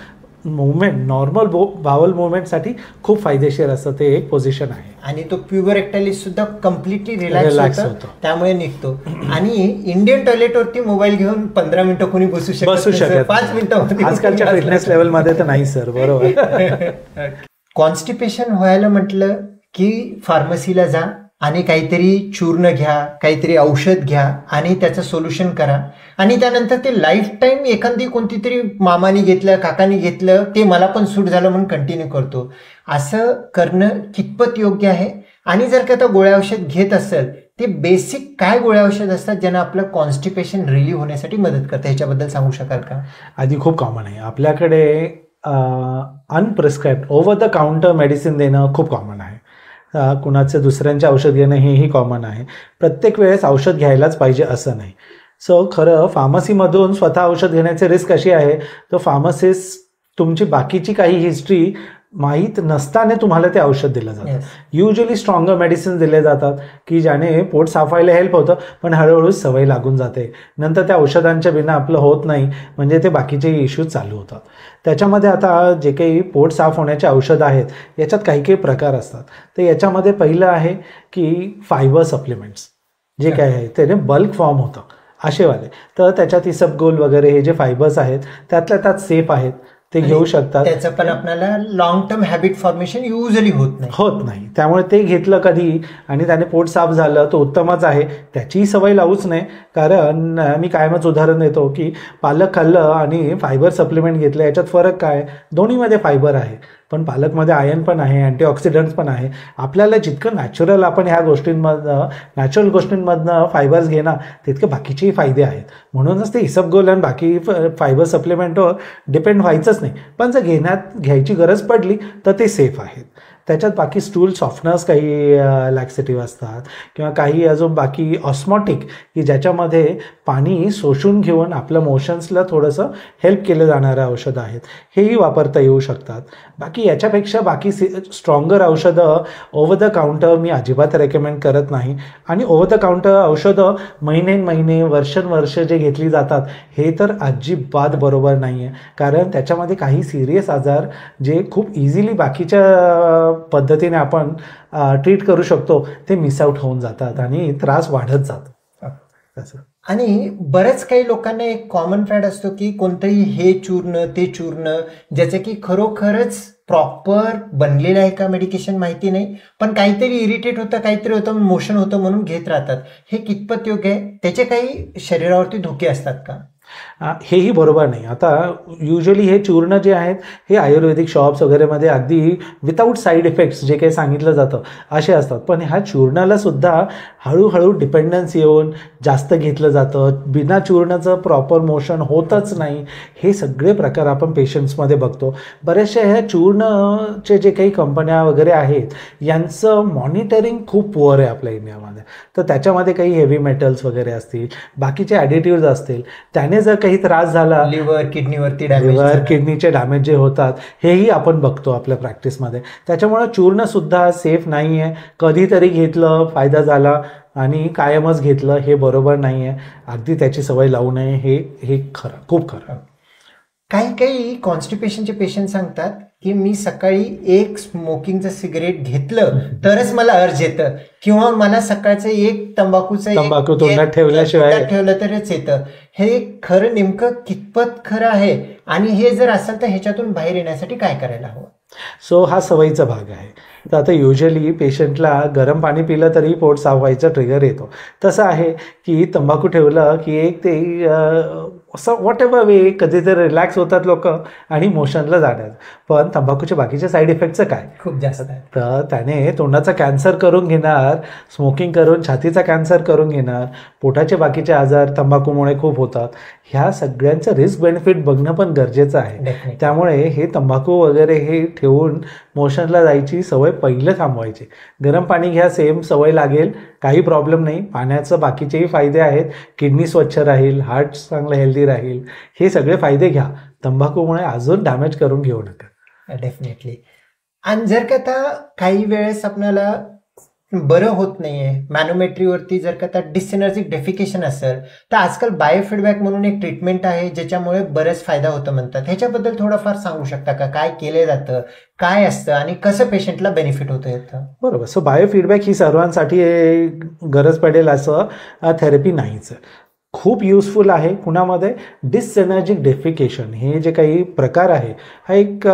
मुवमेंट, नॉर्मल बावल मुवमेंटसाठी खूप फायदेशीर असतं. ते एक पोझिशन आहे आणि तो प्युबरेक्टालिस सुद्धा कम्प्लिटली रिलॅक्स होतो, त्यामुळे निघतो. आणि इंडियन टॉयलेटवरती मोबाईल घेऊन 15 मिनिटं कोणी बसू शकत 5 मिनिटं आजकालच्या फिटनेस लेवलमध्ये तर नाही सर. बरोबर. कॉन्स्टिपेशन व्हायला म्हटलं की फार्मसीला जा आणि काहीतरी चूर्ण घ्या, काहीतरी औषध घ्या आणि त्याचं सोल्युशन करा, आणि त्यानंतर ते लाईफ टाईम एखादी कोणती तरी मामाने घेतलं, काकाने घेतलं, ते मला पण सूट झालं म्हणून कंटिन्यू करतो. असं करणं कितपत योग्य आहे? आणि जर का आता गोळ्या औषध घेत असेल, ते बेसिक काय गोळ्या औषध असतात ज्यांना आपलं कॉन्स्टिपेशन रिलीव्ह होण्यासाठी मदत करतं, ह्याच्याबद्दल सांगू शकाल का? आधी खूप कॉमन आहे आपल्याकडे अनप्रिस्क्राईब्ड ओव्हर द काउंटर मेडिसिन देणं खूप कॉमन आहे. कुणाचे दुसऱ्यांचे औषध घेणं हेही कॉमन आहे. प्रत्येक वेळेस औषध घ्यायलाच पाहिजे असं नाही. सो खरं फार्मसीमधून स्वतः औषध घेण्याची रिस्क अशी आहे, तर फार्मसिस्ट तुमची बाकीची काही हिस्ट्री माहीत नसताना तुम्हाला ते औषध दिलं जातं. युजली स्ट्रॉंगर मेडिसिन दिले जातात की ज्याने पोट साफ व्हायला हेल्प होतं, पण हळूहळू सवय लागून जाते. नंतर त्या औषधांच्या बिना आपलं होत नाही, म्हणजे ते बाकीचे इश्यूज चालू होतात. त्याच्यामध्ये आता जे काही पोट साफ होण्याचे औषधं आहेत, याच्यात काही काही प्रकार असतात. तर याच्यामध्ये पहिलं आहे की फायबर सप्लिमेंट्स जे काय आहे त्याने बल्क फॉर्म होतं असेवाले. तर त्याच्यात इसबगोल वगैरे हे जे फायबर्स आहेत त्यातल्या त्यात सेफ आहेत, ते घेऊ शकतात. त्याचं पण आपल्याला long term habit formation usually होत नाही. त्यामुळे ते घेतलं कधी आणि त्याने पोट साफ झालं तर उत्तमच आहे. त्याचीही सवय लावूच नाही, कारण मी कायमच उदाहरण देतो की पालक खाल्लं आणि फायबर सप्लिमेंट घेतलं, याच्यात फरक काय? दोन्हीमध्ये फायबर आहे, पण पालकमध्ये आयर्न पण आहे, अँटीऑक्सिडंट्स पण आहे. आपल्याला जितकं नॅचरल आपण ह्या नॅचरल गोष्टींमधनं फायबर्स घेणार, तितके बाकीचेही फायदे आहेत. म्हणूनच ते इसबगोल आणि बाकी फायबर सप्लिमेंटवर डिपेंड व्हायचंच नाही. पण जर घ्यायची गरज पडली तर ते सेफ आहेत. त्याच्यात बाकी स्टूल सॉफ्टनर्स काही लॅक्सेटिव्ह असतात, किंवा काही अजून बाकी ऑस्मॉटिक की ज्याच्यामध्ये पाणी शोषून घेऊन आपल्या मोशन्सला थोडंसं हेल्प केलं जाणारं औषधं आहेत, हेही वापरता येऊ शकतात. बाकी याच्यापेक्षा बाकी स्ट्रॉंगर औषधं ओव्हर द काउंटर मी अजिबात रेकमेंड करत नाही. आणि ओव्हर द काउंटर औषधं महिने वर्ष जे घेतली जातात, हे तर अजिबात बरोबर नाही आहे. कारण त्याच्यामध्ये काही सिरियस आजार जे खूप इझिली बाकीच्या पद्धतीने आपण ट्रीट करू शकतो, ते मिस आउट होऊन जातात आणि त्रास वाढत जातो. आणि बऱ्याच काही लोकांना एक कॉमन फॅड असतो की कोणतंही हे चूर्ण ते चूर्ण ज्याचं की खरोखरच प्रॉपर बनलेलं आहे का मेडिकेशन माहिती नाही, पण काहीतरी इरिटेट होतं, काहीतरी होतं, मोशन होतं म्हणून घेत राहतात. हे कितपत योग्य आहे? त्याचे काही शरीरावरती धोके असतात का? हेही बरोबर नाही. आता युजली हे चूर्ण जे आहेत हे आयुर्वेदिक शॉप्स वगैरेमध्ये अगदी विदाऊट साईड इफेक्ट्स जे काही सांगितलं जातं असे असतात. पण ह्या चूर्णाला सुद्धा हळूहळू डिपेंडन्स येऊन जास्त घेतलं जातं, बिना चूर्णाचं प्रॉपर मोशन होतच नाही. हे सगळे प्रकार आपण पेशंट्समध्ये बघतो. बऱ्याचशा ह्या चूर्णचे जे काही कंपन्या वगैरे आहेत यांचं मॉनिटरिंग खूप पुअर आहे आपल्या इंडियामध्ये. तर त्याच्यामध्ये काही हेवी मेटल्स वगैरे असतील, बाकीचे ॲडिटिव्ज असतील, त्याने जर काही त्रास झाला, लिव्हर किडनीवरती लिव्हर किडनीचे डॅमेज जे होतात हेही आपण बघतो आपल्या प्रॅक्टिसमध्ये. त्याच्यामुळं चूर्णसुद्धा सेफ नाही आहे. कधीतरी घेतलं, फायदा झाला आणि कायमच घेतलं हे बरोबर नाही आहे. अगदी त्याची सवय लावू नये, हे खरं, खूप खरं. काही काही कॉन्स्टिपेशनचे पेशंट सांगतात की मी सकाळी एक स्मोकिंगचं सिगरेट घेतलं तरच मला अर्ज येतं, किंवा मला सकाळचं एक तंबाखू तोंडात ठेवल्याशिवाय ठेवलं तरच येतं. हे खरं नेमकं कितपत खरं आहे, आणि हे जर असेल तर ह्याच्यातून बाहेर येण्यासाठी काय करायला हवं? सो हा सवयीचा भाग आहे. तर आता युजली पेशंटला गरम पाणी पिलं तरी पोट साफ व्हायचा ट्रिगर येतो. तसं आहे की तंबाखू ठेवलं की एक ते असं वॉट एव्हर वे कधीतरी रिलॅक्स होतात लोक आणि मोशनला जाण्यात. पण तंबाखूच्या बाकीच्या साईड इफेक्टचं काय? खूप जास्त आहे. तर त्याने तोंडाचा कॅन्सर करून घेणार, स्मोकिंग करून छातीचा कॅन्सर करून घेणार, पोटाचे बाकीचे आजार तंबाखूमुळे खूप होतात. ह्या सगळ्यांचं रिस्क बेनिफिट बघणं पण गरजेचं आहे. त्यामुळे हे तंबाखू वगैरे हे ठेवून मोशनला जायची सवय पहिलं थांबवायची. गरम पाणी घ्या, सेम सवय लागेल, काही प्रॉब्लेम नाही. पाण्याचं बाकीचेही फायदे आहेत, किडनी स्वच्छ राहील, हार्ट चांगलं हेल्दी राहील, हे सगळे फायदे घ्या. तंबाखूमुळे अजून डॅमेज करून घेऊ नका. डेफिनेटली. आणि जर का आता काही वेळेस आपल्याला बरं होत नाहीये, मॅनोमेट्रीवरती जर का आता डिसएनर्जिक डेफिकेशन असेल, तर आजकाल बायोफीडबॅक म्हणून एक ट्रीटमेंट आहे ज्याच्यामुळे बरेच फायदा होतो म्हणतात. ह्याच्याबद्दल थोडंफार सांगू शकता का? काय केलं जातं, काय असतं आणि कसं पेशंटला बेनिफिट होतं याचं? बरोबर. सो बायोफीडबॅक ही सर्वांसाठी गरज पडेल असं थेरपी नाहीच. खूप युजफुल आहे. कुणामध्ये डिसएनर्जिक डेफिकेशन हे जे काही प्रकार आहे हा एक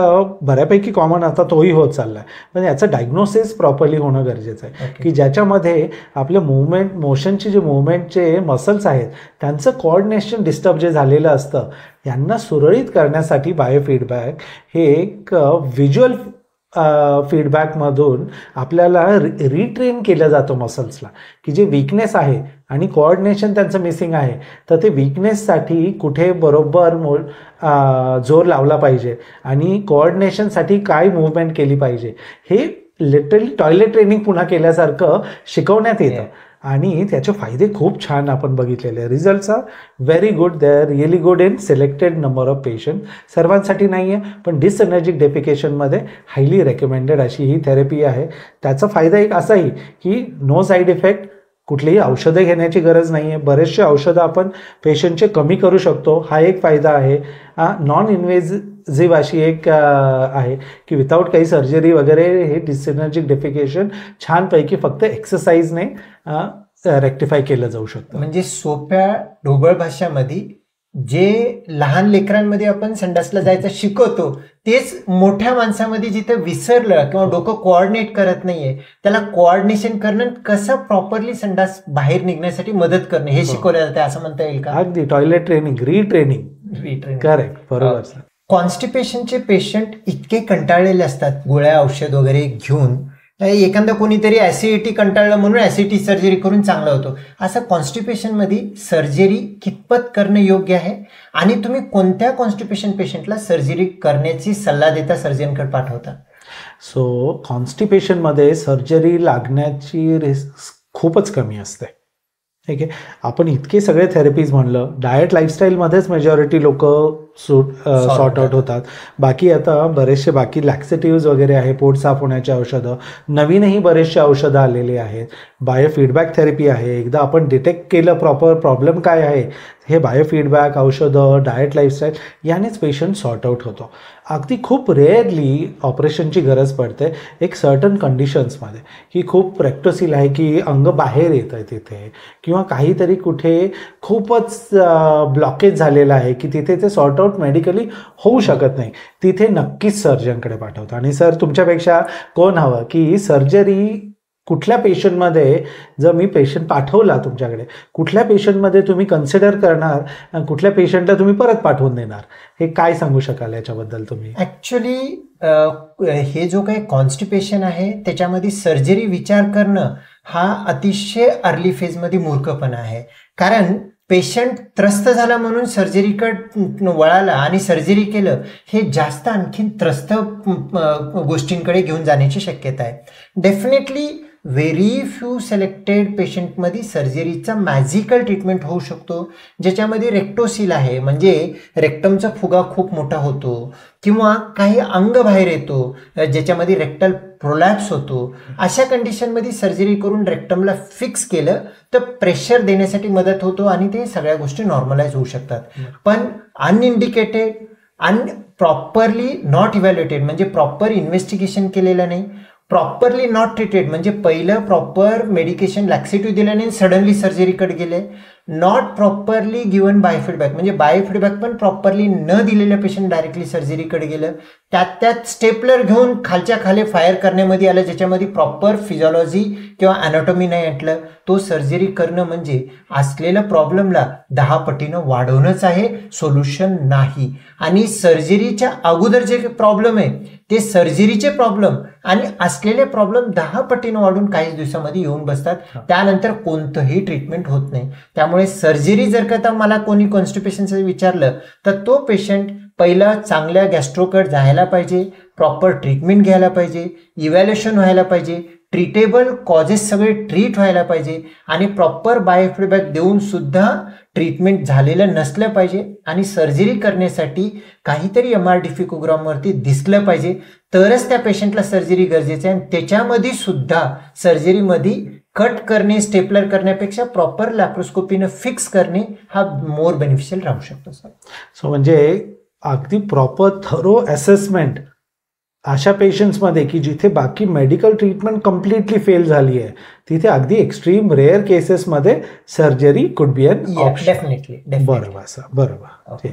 बऱ्यापैकी कॉमन आता तोही होत चालला आहे. पण याचं डायग्नोसिस प्रॉपरली होणं गरजेचं आहे की ज्याच्यामध्ये आपलं मोशनचे जे मुवमेंटचे मसल्स आहेत त्यांचं कोऑर्डिनेशन डिस्टर्ब जे झालेलं असतं यांना सुरळीत करण्यासाठी बायोफीडबॅक हे एक व्हिज्युअल फीडबॅकमधून आपल्याला रिट्रेन केलं जातं मसल्सला, की जे वीकनेस आहे आणि कोऑर्डिनेशन त्यांचं मिसिंग आहे, तर ते वीकनेससाठी कुठे बरोबर जोर लावला पाहिजे आणि कोऑर्डिनेशनसाठी काय मूव्हमेंट केली पाहिजे हे लिटरली टॉयलेट ट्रेनिंग पुन्हा केल्यासारखं शिकवण्यात येतं. आणि त्याचे फायदे खूप छान आपण बघितलेले. Results are very good, they are really good in selected number of patient. सर्वांसाठी नाही आहे, पण डिसएनर्जिक डेफिकेशनमध्ये हायली रेकमेंडेड अशी ही थेरपी आहे. त्याचा फायदा एक असाही की नो साईड इफेक्ट, कुठलीही औषधं घेण्याची गरज नाही आहे. बरेचसे औषधं आपण पेशंटचे कमी करू शकतो, हा एक फायदा आहे. नॉन इन्व्हेजिव्ह अशी एक आहे की विदाऊट काही सर्जरी वगैरे हे डिसएनर्जिक डेफिकेशन छानपैकी फक्त एक्सरसाइजने रेक्टिफाय केलं जाऊ शकतं. म्हणजे सोप्या ढोबळ भाषामध्ये जे लहान लेकरांमध्ये आपण संडासला जायचं शिकवतो तेच मोठ्या माणसामध्ये जिथं विसरलं किंवा डोकं कोऑर्डिनेट करत नाहीये त्याला कोऑर्डिनेशन करणं, कसं प्रॉपरली संडास बाहेर निघण्यासाठी मदत करणं हे शिकवलं जातं असं म्हणता येईल का? अगदी टॉयलेट ट्रेनिंग, रिट्रेनिंग. करेक्ट, बरोबर. कॉन्स्टिपेशनचे पेशंट इतके कंटाळलेले असतात गोळ्या औषध वगैरे घेऊन, एखादा कोणीतरी ऍसिडिटी कंटाळलं म्हणून ऍसिडिटी सर्जरी करून चांगलं होतो. असं कॉन्स्टिपेशनमध्ये सर्जरी कितपत करणं योग्य आहे आणि तुम्ही कोणत्या कॉन्स्टिपेशन पेशंटला सर्जरी करण्याची सल्ला देता, सर्जनकडे पाठवता? सो कॉन्स्टिपेशनमध्ये सर्जरी लागण्याची रिस्क खूपच कमी असते. ठीक आहे. आपण इतके सगळे थेरपीज म्हणलं, डाएट लाईफस्टाईलमध्येच मेजॉरिटी लोक सॉर्ट आउट होतात. बाकी आता बरेचसे बाकी लॅक्सेटिव्ज वगैरे आहे, पोट साफ होण्याची औषधं, नवीनही बरेचसे औषधं आलेली आहेत. बायोफीडबॅक थेरपी आहे. एकदा आपण डिटेक्ट केलं प्रॉपर प्रॉब्लेम काय आहे, हे बायोफीडबॅक, औषधं, डाएट, लाईफस्टाईल यानेच पेशंट सॉर्ट आउट होतो. अगदी खूप रेअरली ऑपरेशनची गरज पडते एक सर्टन कंडिशन्समध्ये, की खूप रेक्टोसिल आहे की अंग बाहेर येतं आहे तिथे, किंवा काहीतरी कुठे खूपच ब्लॉकेज झालेलं आहे की तिथे ते सॉर्ट आउट मेडिकली होऊ शकत नाही. तिथे नक्कीच सर्जनकडे पाठवतो. आणि सर तुमच्यापेक्षा कोण हवं की सर्जरी कुठल्या पेशंटमध्ये, जर मी पेशंट पाठवला तुमच्याकडे, कुठल्या पेशंटमध्ये तुम्ही कन्सिडर करणार, कुठल्या पेशंटला तुम्ही परत पाठवून देणार, हे काय सांगू शकाल याच्याबद्दल तुम्ही? ॲक्च्युली हे जो काही कॉन्स्टिपेशन आहे त्याच्यामध्ये सर्जरी विचार करणं हा अतिशय अर्ली फेजमध्ये मूर्खपणा आहे. कारण पेशंट त्रस्त झाला म्हणून सर्जरीकडे वळाला आणि सर्जरी केलं, हे जास्त आणखीन त्रस्त गोष्टींकडे घेऊन जाण्याची शक्यता आहे. डेफिनेटली व्हेरी फ्यू सिलेक्टेड पेशंटमध्ये सर्जरीचा मॅजिकल ट्रीटमेंट होऊ शकतो, ज्याच्यामध्ये रेक्टोसिल आहे, म्हणजे रेक्टमचा फुगा खूप मोठा होतो, किंवा काही अंग बाहेर येतो ज्याच्यामध्ये रेक्टल प्रोलॅप्स होतो. अशा कंडिशनमध्ये सर्जरी करून रेक्टमला फिक्स केलं तर प्रेशर देण्यासाठी मदत होतो आणि ते सगळ्या गोष्टी नॉर्मलाइज होऊ शकतात. पण अनइंडिकेटेड प्रॉपरली नॉट इव्हॅल्युएटेड म्हणजे प्रॉपर इन्व्हेस्टिगेशन केलेलं नाही, प्रॉपरली नॉट ट्रीटेड म्हणजे पहिलं प्रॉपर मेडिकेशन लॅक्सेटिव्ह दिलं नाही, सडनली सर्जरीकडे गेले, नॉट प्रॉपरली गिवन बायोफीडबॅक म्हणजे बायोफीडबॅक पण प्रॉपरली न दिलेलं पेशंट डायरेक्टली सर्जरीकडे गेलं, त्यात स्टेपलर घेऊन खालच्या खाली फायर करण्यामध्ये आलं, ज्याच्यामध्ये प्रॉपर फिजिओलॉजी किंवा अॅनाटॉमी नाही म्हटलं, तो सर्जरी करणं म्हणजे असलेल्या प्रॉब्लेमला 10 पटीनं वाढवणंच आहे, सोल्युशन नाही. आणि सर्जरीच्या अगोदर जे प्रॉब्लेम आहे ते सर्जरीचे प्रॉब्लेम आणि असलेले प्रॉब्लेम 10 पटीनं वाढून काही दिवसामध्ये येऊन बसतात, त्यानंतर कोणतंही ट्रीटमेंट होत नाही. त्यामुळे सर्जरी जर का मला कोणी कॉन्स्टिपेशनचं विचारलं तर तो पेशंट पहिला चांगल्या गॅस्ट्रोकडे जायला पाहिजे, प्रॉपर ट्रीटमेंट घ्यायला पाहिजे, इव्हॅल्युएशन व्हायला पाहिजे, ट्रीटेबल कॉजेस सगळे ट्रीट व्हायला पाहिजे आणि प्रॉपर बायोफीडबॅक देऊन सुद्धा ट्रीटमेंट झालेलं नसलं पाहिजे आणि सर्जरी करण्यासाठी काहीतरी MRD-फिकोग्रामवरती दिसलं पाहिजे, तरच त्या पेशंटला सर्जरी गरजेचं आहे. आणि त्याच्यामध्ये सुद्धा सर्जरीमध्ये कट करणे, स्टेपलर करण्यापेक्षा प्रॉपर लॅप्रोस्कोपीनं फिक्स करणे हा मोर बेनिफिशियल राहू शकतो सर. सो म्हणजे अगदी प्रॉपर थरो असेसमेंट अशा पेशंट्समध्ये की जिथे बाकी मेडिकल ट्रीटमेंट कम्प्लिटली फेल झाली आहे, तिथे अगदी एक्स्ट्रीम रेअर केसेसमध्ये surgery could be an option. Definitely. बरोबर सर, बरोबर.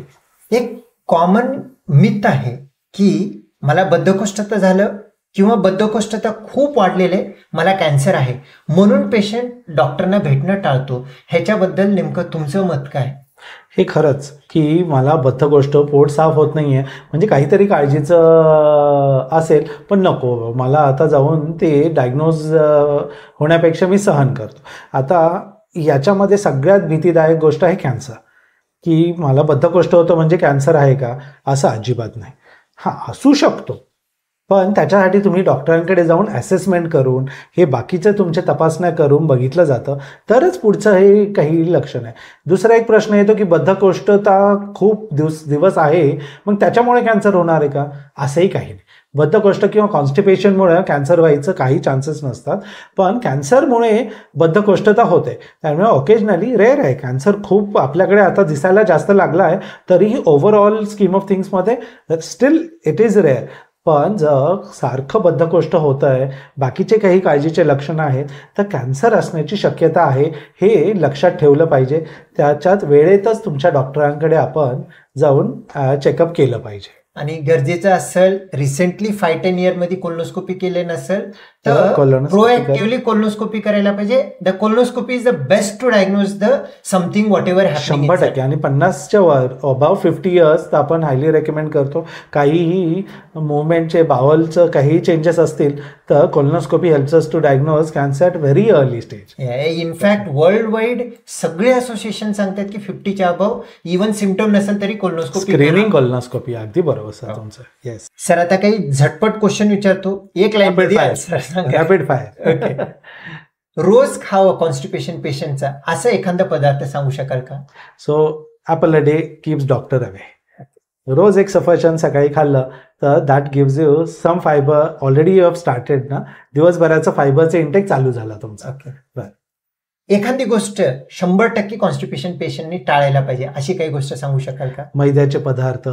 एक कॉमन मिथ आहे की मला बद्धकोष्ठता झालं किंवा बद्धकोष्ठता खूप वाढलेले, मला कॅन्सर आहे म्हणून पेशंट डॉक्टरना भेटणं टाळतो. ह्याच्याबद्दल नेमकं तुमचं मत काय? हे खरंच की मला बद्धकोष्ठ, पोट साफ होत नाही आहे म्हणजे काहीतरी काळजीचं असेल, पण नको मला आता जाऊन ते डायग्नोज होण्यापेक्षा मी सहन करतो. आता याच्यामध्ये सगळ्यात भीतीदायक गोष्ट आहे कॅन्सर, की मला बद्धकोष्ठ होतं म्हणजे कॅन्सर आहे का, असं अजिबात नाही. हां, असू शकतो, पण त्याच्यासाठी तुम्ही डॉक्टरांकडे जाऊन असेसमेंट करून हे बाकीचं तुमच्या तपासण्या करून बघितलं जातं, तरच पुढचं हे काही लक्षण आहे. दुसरा एक प्रश्न येतो की बद्धकोष्ठता खूप दिवस आहे मग त्याच्यामुळे कॅन्सर होणार आहे का, असंही काही नाही. बद्धकोष्ठ किंवा कॉन्स्टिपेशनमुळे कॅन्सर व्हायचं काही चान्सेस नसतात, पण कॅन्सरमुळे बद्धकोष्ठता होते. त्यामुळे ऑकेजनली रेअर आहे. कॅन्सर खूप आपल्याकडे आता दिसायला जास्त लागला आहे, तरीही ओव्हरऑल स्कीम ऑफ थिंग्समध्ये स्टील इट इज रेअर. पण जर सारखं बद्धकोष्ठ होतं आहे, बाकीचे काही काळजीचे लक्षणं आहेत, तर कॅन्सर असण्याची शक्यता आहे, हे लक्षात ठेवलं पाहिजे. त्याच्यात वेळेतच तुमच्या डॉक्टरांकडे आपण जाऊन चेकअप केलं पाहिजे. आणि गरजेचं असेल रिसेंटली 5-10 इयरमध्ये कोलोनोस्कोपी केले नसेल तर प्रोएक्टिव्हली कोलोनोस्कोपी करायला पाहिजे. The colonoscopy is the best to diagnose the something whatever happening. 100%. आणि 50च्या वर अबाव 50 इयर्स तर आपण हायली रेकमेंड करतो. काहीही मुवमेंटचे बावलचं काही चेंजेस असतील तर colonoscopy helps us to diagnose cancer at very early stage. In fact world wide सगळे असोसिएशन सांगतात की 50च्या अबाव इव्हन सिम्पटम नसेल तरी कोलोनोस्कोपी, स्क्रीनिंग कोलोनोस्कोपी. अगदी बरोबर सर तुमचं. Yes sir. आता काही झटपट क्वेश्चन विचारतो, एक लाईन रॅपिड फायर. रोज खावं कॉन्स्टिपेशन पेशंटचा असं एखादा पदार्थ सांगू शकाल का? So apple a day keeps doctor away. रोज एक सफरचंद सकाळी खाल्लं तर that gives you some fibre. Already you have started ना, दिवसभराचं फायबरचं इंटेक चालू झाला तुमचा. ओके. एखादी गोष्ट 100% कॉन्स्टिपेशन पेशंटनी टाळायला पाहिजे अशी काही गोष्ट सांगू शकाल का? मैद्याचे पदार्थ,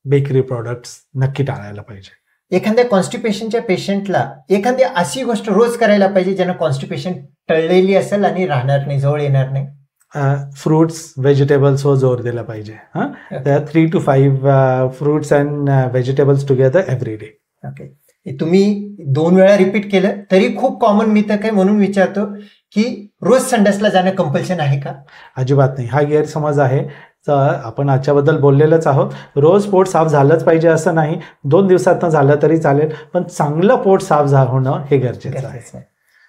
बेकरी प्रॉडक्ट्स नक्की टाळायला पाहिजे. एखाद्या कॉन्स्टिपेशनच्या पेशंटला एखादी अशी गोष्ट रोज करायला पाहिजे ज्यानं कॉन्स्टिपेशन टळलेली असेल आणि राहणार नाही, जवळ येणार नाही. फ्रुट्स व्हेजिटेबल्सवर जोर दिला पाहिजे. त्या 3 to 5 fruits and vegetables together every day. Okay. तुम्ही 2 वेळा रिपीट केलं तरी खूप कॉमन मिथ काय म्हणून विचारतो की रोज संडासला जाणं कंपल्शन आहे का? अजिबात नाही. हा गैरसमज आहे. तर आपण आजच्याबद्दल बोललेलंच आहोत. रोज पोट साफ झालंच पाहिजे असं नाही, 2 दिवसातनं झालं तरी चालेल, पण चांगलं पोट साफ होणं हे गरजेचं आहे.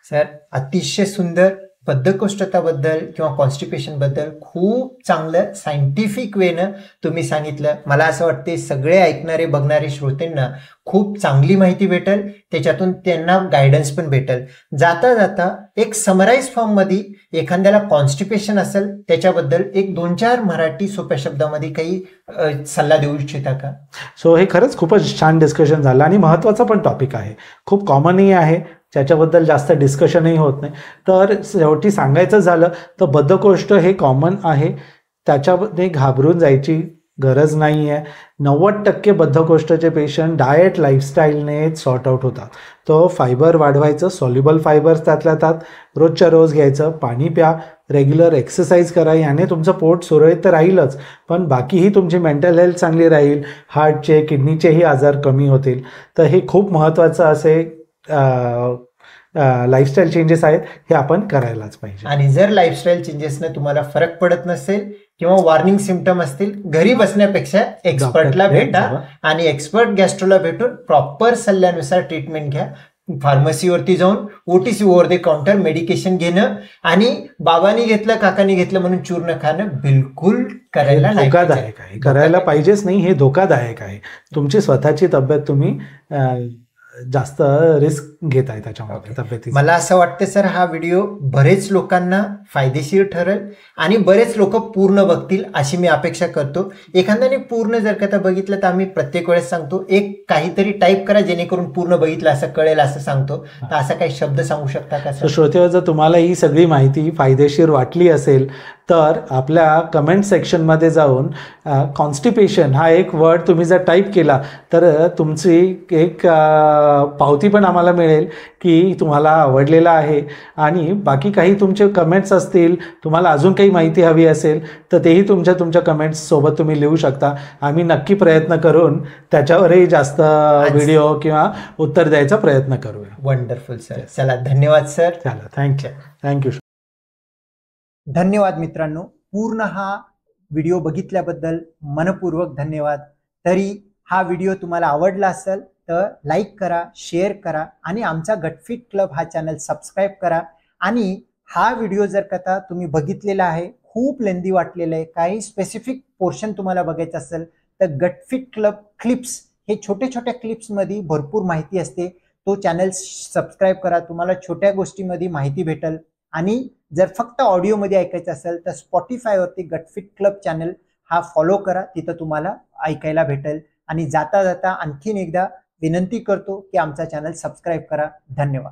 सर, अतिशय सुंदर बद्धकोष्ठताबद्दल किंवा कॉन्स्टिपेशन बद्दल खूप चांगलं सायंटिफिक वेनं तुम्ही सांगितलं. मला असं वाटते सगळे ऐकणारे बघणारे श्रोतेंना खूप चांगली माहिती भेटेल, त्याच्यातून त्यांना गायडन्स पण भेटेल. जाता जाता एक समराईज फॉर्ममध्ये एखाद्याला कॉन्स्टिपेशन असेल त्याच्याबद्दल एक 2-4 मराठी सोप्या शब्दामध्ये काही सल्ला देऊ इच्छिता का? सो हे खरंच खूपच छान डिस्कशन झालं आणि महत्त्वाचा पण टॉपिक आहे, खूप कॉमनही आहे, त्याच्याबद्दल जास्त डिस्कशनही होत नाही. तर शेवटी सांगायचं झालं तर बद्धकोष्ठ हे कॉमन आहे, त्याच्यामध्ये घाबरून जायची गरज नाही आहे. 90% बद्धकोष्ठचे पेशंट डाएट लाईफस्टाईलने सॉर्ट आउट होतात. तो फायबर वाढवायचं, सॉल्युबल फायबर्स त्यातल्या त्यात रोजच्या रोज घ्यायचं, पाणी प्या, रेग्युलर एक्सरसाइज करा, याने तुमचं पोट सुरळीत तर राहीलच, पण बाकीही तुमची मेंटल हेल्थ चांगली राहील, हार्टचे किडनीचेही आजार कमी होतील. तर हे खूप महत्त्वाचं असे लाईफस्टाईल चेंजेस आहेत, हे आपण करायलाच पाहिजे. आणि जर लाईफस्टाईल चेंजेसने तुम्हाला फरक पडत नसेल किंवा वॉर्निंग सिम्पटम असतील, घरी बसण्यापेक्षा एक्सपर्टला भेटा आणि एक्सपर्ट गॅस्ट्रोला भेटून प्रॉपर सल्ल्यानुसार ट्रीटमेंट घ्या. फार्मसीवरती जाऊन OTC over the counter medication घेणं आणि बाबांनी घेतलं काकांनी घेतलं म्हणून चूर्ण खाणं बिलकुल करायला धोकादायक आहे, करायला पाहिजेच नाही. हे धोकादायक आहे. तुमची स्वतःची तब्येत तुम्ही जास्त रिस्क घेत आहे त्याच्यामध्ये तब्येती. मला असं वाटतं सर, हा व्हिडिओ बरेच लोकांना फायदेशीर ठरेल आणि बरेच लोक पूर्ण बघतील अशी मी अपेक्षा करतो. एखाद्याने पूर्ण जर का बघितलं तर आम्ही प्रत्येक वेळेस सांगतो एक काहीतरी टाईप करा जेणेकरून पूर्ण बघितलं असं कळेल असं सांगतो. तर असा काही शब्द सांगू शकता का सर? श्रोते, जर तुम्हाला ही सगळी माहिती फायदेशीर वाटली असेल तर आपल्या कमेंट सेक्शनमध्ये जाऊन कॉन्स्टिपेशन हा एक वर्ड तुम्ही जर टाईप केला तर तुमची एक पावती पण आम्हाला मिळेल की तुम्हाला आवडलेला आहे. आणि बाकी काही तुमचे कमेंट्स असतील, तुम्हाला अजून काही माहिती हवी असेल तर तेही तुमच्या कमेंट्स सोबत तुम्ही लिहू शकता. आम्ही नक्की प्रयत्न करून त्याच्यावरही जास्त व्हिडिओ किंवा उत्तर द्यायचा प्रयत्न करूया. Wonderful sir. चला, धन्यवाद सर. चला, थँक्यू. धन्यवाद मित्रांनो. पूर्ण हा व्हिडिओ बघितल्याबद्दल मनपूर्वक धन्यवाद. तरी हा व्हिडिओ तुम्हाला आवडला असेल तर लाईक करा, शेअर करा आणि आमचा गटफिट क्लब हा चॅनल सबस्क्राईब करा. आणि हा व्हिडिओ जर का तुम्ही बघितलेला आहे, खूप लेंदी वाटलेला आहे, काही स्पेसिफिक पोर्शन तुम्हाला बघायचं असेल तर गटफिट क्लब क्लिप्स हे छोट्या क्लिप्समध्ये भरपूर माहिती असते. तो चॅनल सबस्क्राईब करा, तुम्हाला छोट्या गोष्टीमध्ये माहिती भेटेल. आणि जर फक्त ऑडिओमध्ये ऐकायचं असेल तर स्पॉटिफायवरती गटफिट क्लब चॅनल हा फॉलो करा, तिथं तुम्हाला ऐकायला भेटेल. आणि जाता जाता आणखीन एकदा विनंती करतो की आमचा चॅनल सबस्क्राईब करा. धन्यवाद.